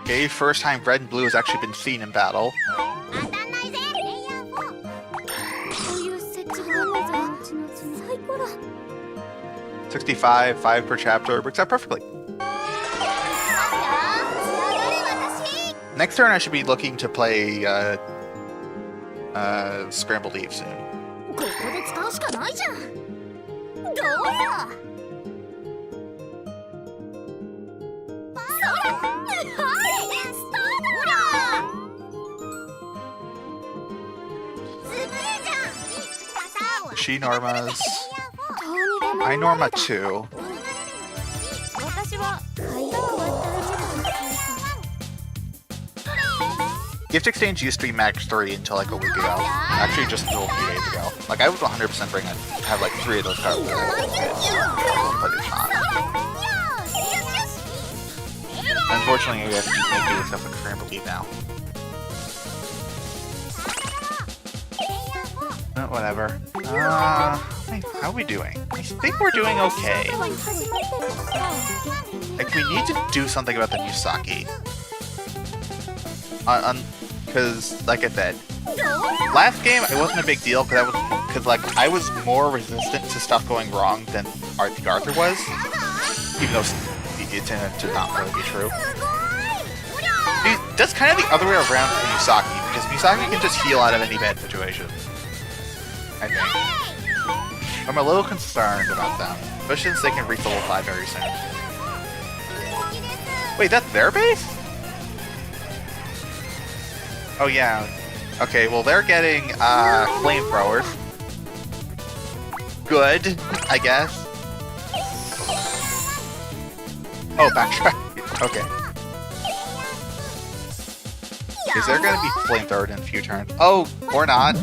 Okay, first time red and blue has actually been seen in battle. 65, 5 per chapter, works out perfectly. Next turn I should be looking to play Scrambled Eve soon. She Norma's. I Norma 2. Gift Exchange used to be max 3 until like a week ago. Actually, just until a few days ago. Like, I would 100% have like 3 of those cards. But it's not. Unfortunately, we have to make do with stuff with Scrambled Eve now. Whatever. How are we doing? I think we're doing okay. Like, we need to do something about the Misaki. Because, like I said, last game it wasn't a big deal because like I was more resistant to stuff going wrong than I think Arthur was, even though it tended to not really be true. That's kind of the other way around for Misaki, because Misaki can just heal out of any bad situation. I think. I'm a little concerned about them, especially since they can reach level 5 very soon. Wait, that's their base? Oh yeah. Okay, well they're getting flamethrowers. Good, I guess. Oh, backtrack. Okay. Is there gonna be flamethrowered in a few turns? Oh, or not.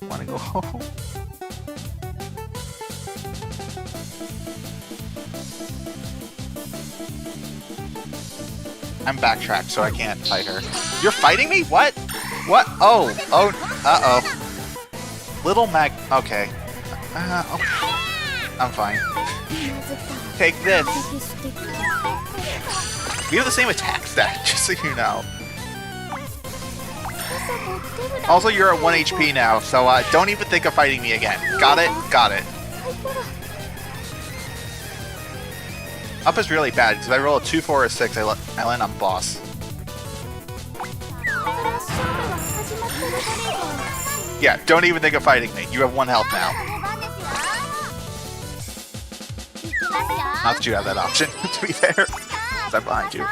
Wanna go home? I'm backtracked, so I can't fight her. You're fighting me? What? What? Oh. Oh. Uh-oh. Little Mag... Okay. Okay. I'm fine. Take this. We have the same attack stat, just so you know. Also, you're at 1 HP now, so don't even think of fighting me again. Got it? Got it. Up is really bad, because if I roll a 2, 4, or 6, I land on boss. Yeah, don't even think of fighting me. You have 1 health now. Not that you have that option, to be fair. I'm behind you.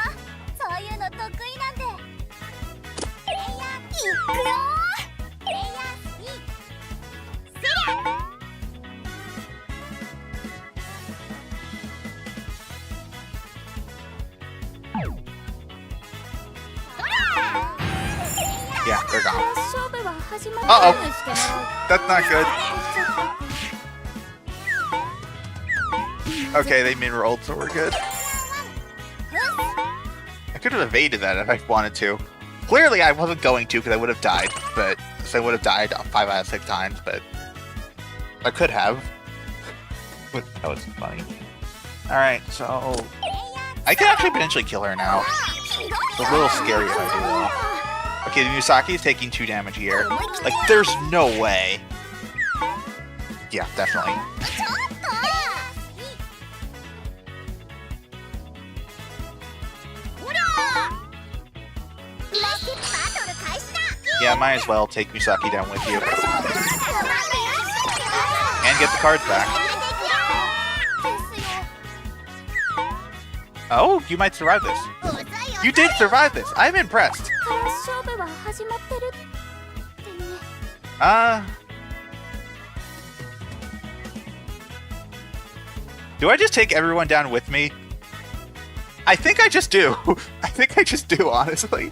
Yeah, they're gone. Uh-oh. That's not good. Okay, they min-rolled, so we're good. I could have evaded that if I wanted to. Clearly, I wasn't going to because I would have died, but so I would have died 5 out of 6 times, but I could have. But that was funny. Alright, so I could actually potentially kill her now. It's a little scary if I do though. Okay, the Misaki is taking 2 damage here. Like, there's no way. Yeah, definitely. Yeah, might as well take Misaki down with you. And get the cards back. Oh, you might survive this. You did survive this! I'm impressed! Do I just take everyone down with me? I think I just do. I think I just do, honestly.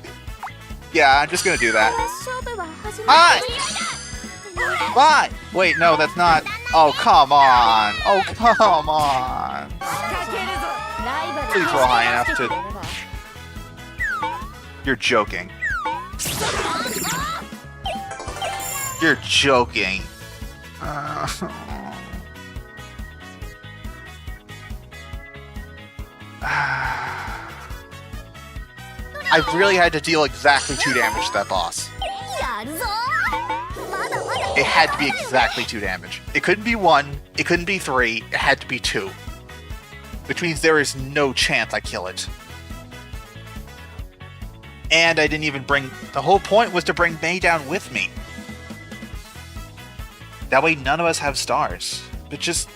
Yeah, I'm just gonna do that. Hi! Bye! Wait, no, that's not... Oh, come on! Oh, come on! Please roll high enough to... You're joking. You're joking. I really had to deal exactly 2 damage to that boss. It had to be exactly 2 damage. It couldn't be 1, it couldn't be 3, it had to be 2. Which means there is no chance I kill it. And I didn't even bring... The whole point was to bring May down with me. That way none of us have stars. But just...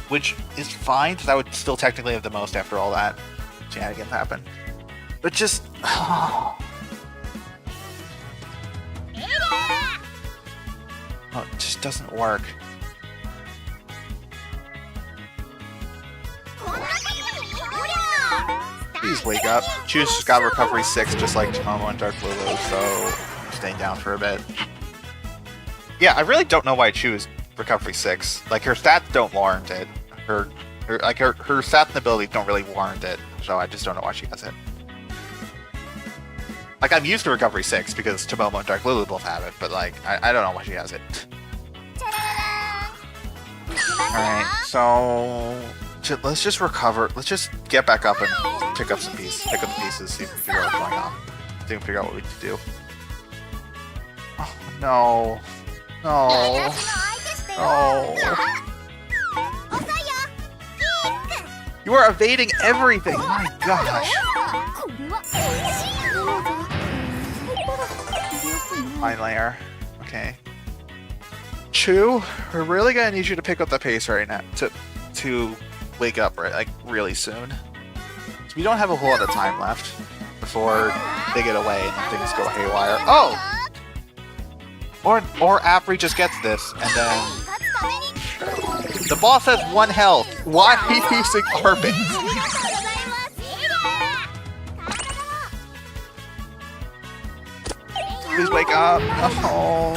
Which is fine, because I would still technically have the most after all that shenanigans happen. But just... Oh, it just doesn't work. Please wake up. Choose just got recovery 6 just like Tomomo and Dark Lulu, so I'm staying down for a bit. Yeah, I really don't know why I choose recovery 6. Like, her stats don't warrant it. Her stats and abilities don't really warrant it, so I just don't know why she has it. Like, I'm used to recovery 6 because Tomomo and Dark Lulu both have it, but like, I don't know why she has it. Alright, so... Let's just recover. Let's just get back up and pick up some pieces. Pick up the pieces, see if we can figure out what's going on. See if we can figure out what we can do. Oh, no. No. No. You are evading everything! My gosh! Fine layer. Okay. Chu, we're really gonna need you to pick up the pace right now. To wake up like really soon. So we don't have a whole lot of time left before they get away and things go haywire. Oh! Or Apri just gets this and then the boss has 1 health. Why are you using Arbit? Please wake up. Oh.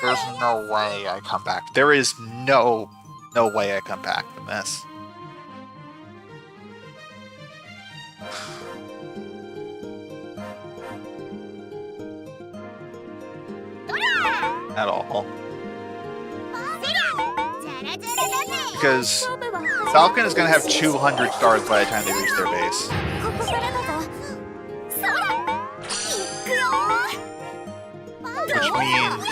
There's no way I come back. There is no way I come back from this. At all. Because Falcon is going to have 200 stars by the time they reach their base. Which means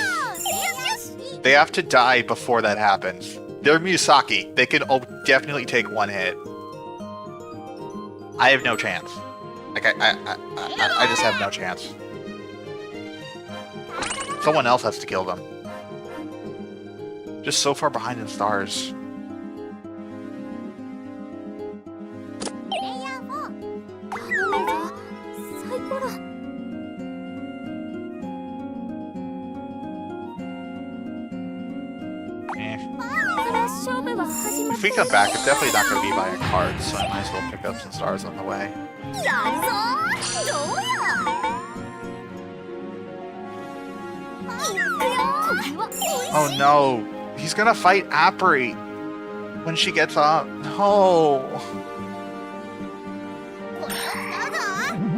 they have to die before that happens. They're Misaki. They can definitely take 1 hit. I have no chance. Like, I just have no chance. Someone else has to kill them. Just so far behind in stars. If we come back, it's definitely not going to be by a card, so I might as well pick up some stars on the way. Oh no! He's gonna fight Apri when she gets up. No!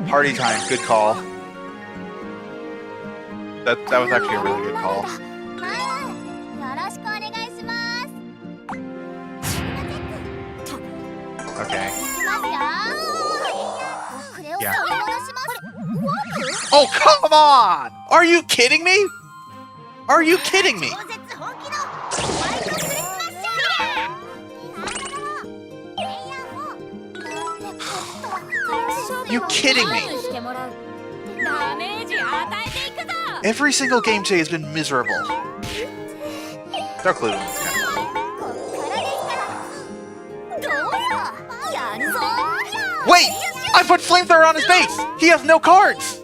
Party time, good call. That was actually a really good call. Okay. Yeah. Oh, come on! Are you kidding me? Are you kidding me? You kidding me? Every single game today has been miserable. Dark Blue one's kind of cool. Wait! I put Flamethrower on his base! He has no cards!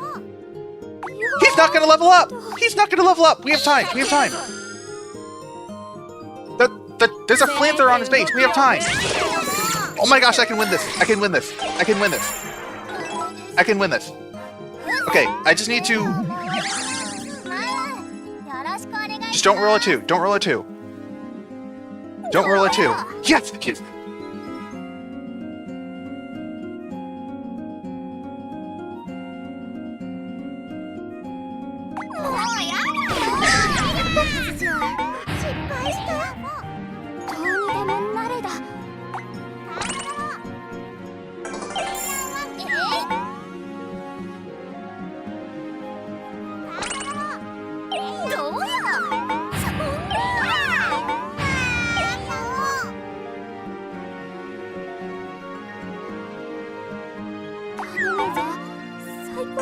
He's not gonna level up! He's not gonna level up! We have time! We have time! There's a Flamethrower on his base! We have time! Oh my gosh, I can win this! I can win this! I can win this! I can win this! Okay, I just need to... Just don't roll a 2. Don't roll a 2. Don't roll a 2. Yes! Yes!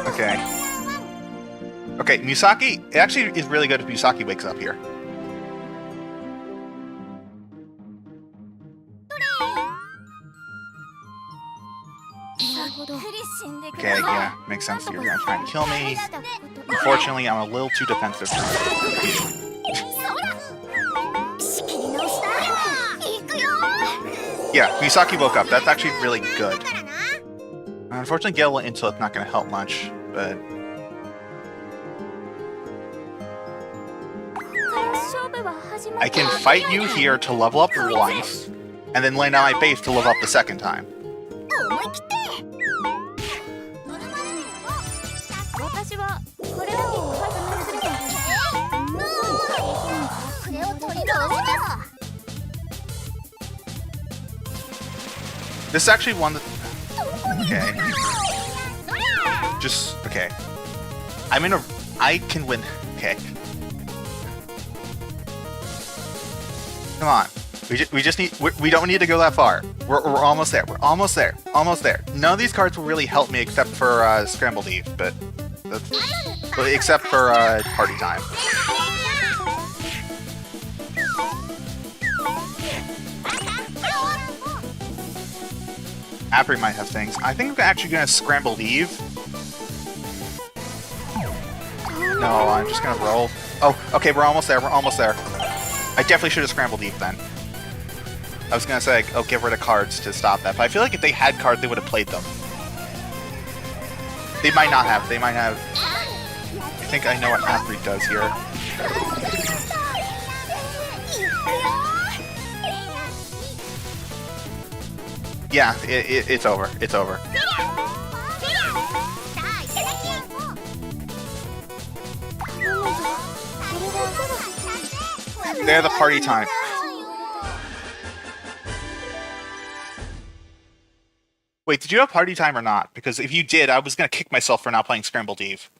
Okay. Okay, Misaki, it actually is really good if Misaki wakes up here. Okay, yeah, makes sense. You're gonna try and kill me. Unfortunately, I'm a little too defensive. Yeah, Misaki woke up. That's actually really good. Unfortunately, Gale Intel's not going to help much, but... I can fight you here to level up once, and then lay down my base to level up the second time. This is actually one that... Okay. Just... Okay. I'm in a... I can win... Okay. Come on. We just need... We don't need to go that far. We're almost there. We're almost there. Almost there. None of these cards will really help me except for Scrambled Eve, but... That's, except for Party Time. Apri might have things. I think I'm actually going to Scrambled Eve. No, I'm just going to roll. Oh, okay, we're almost there. We're almost there. I definitely should have Scrambled Eve then. I was going to say, oh, get rid of cards to stop that. But I feel like if they had cards, they would have played them. They might not have. They might have... I think I know what Apri does here. Yeah, it's over. It's over. They're the party time. Wait, did you have party time or not? Because if you did, I was going to kick myself for not playing Scrambled Eve.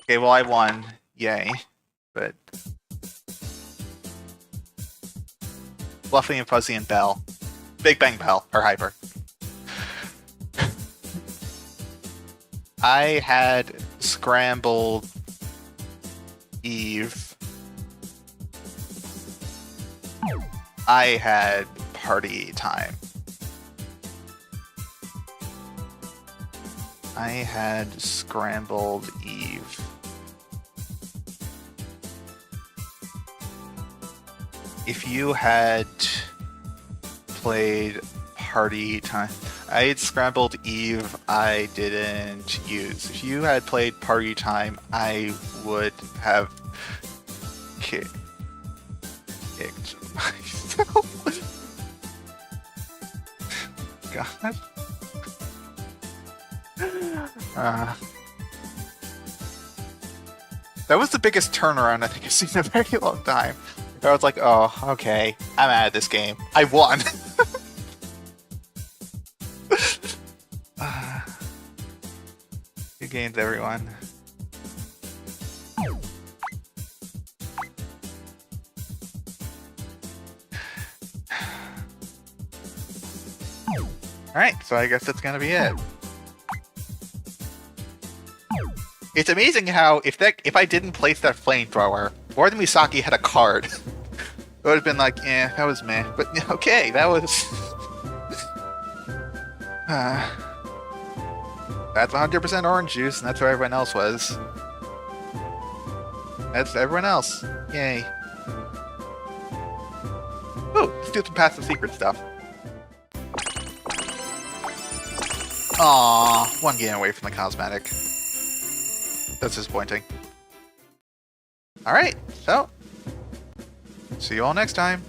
Okay, well, I won. Yay. But... Fluffy and Fuzzy and Bell. Big Bang Bell, or Hyper. I had Scrambled Eve. I had Party Time. I had Scrambled Eve. If you had played Party Time, I had Scrambled Eve. I didn't use. If you had played Party Time, I would have kicked myself. God. That was the biggest turnaround I think I've seen in a very long time. I was like, oh, okay, I'm out of this game. I won. Good games, everyone. Alright, so I guess that's gonna be it. It's amazing how if I didn't place that flamethrower, or the Misaki had a card, it would have been like, eh, that was meh. But okay, that was... that's 100% orange juice, and that's where everyone else was. That's everyone else. Yay. Ooh, let's do some passive secret stuff. Aww, one game away from the cosmetic. That's disappointing. Alright, so, see you all next time.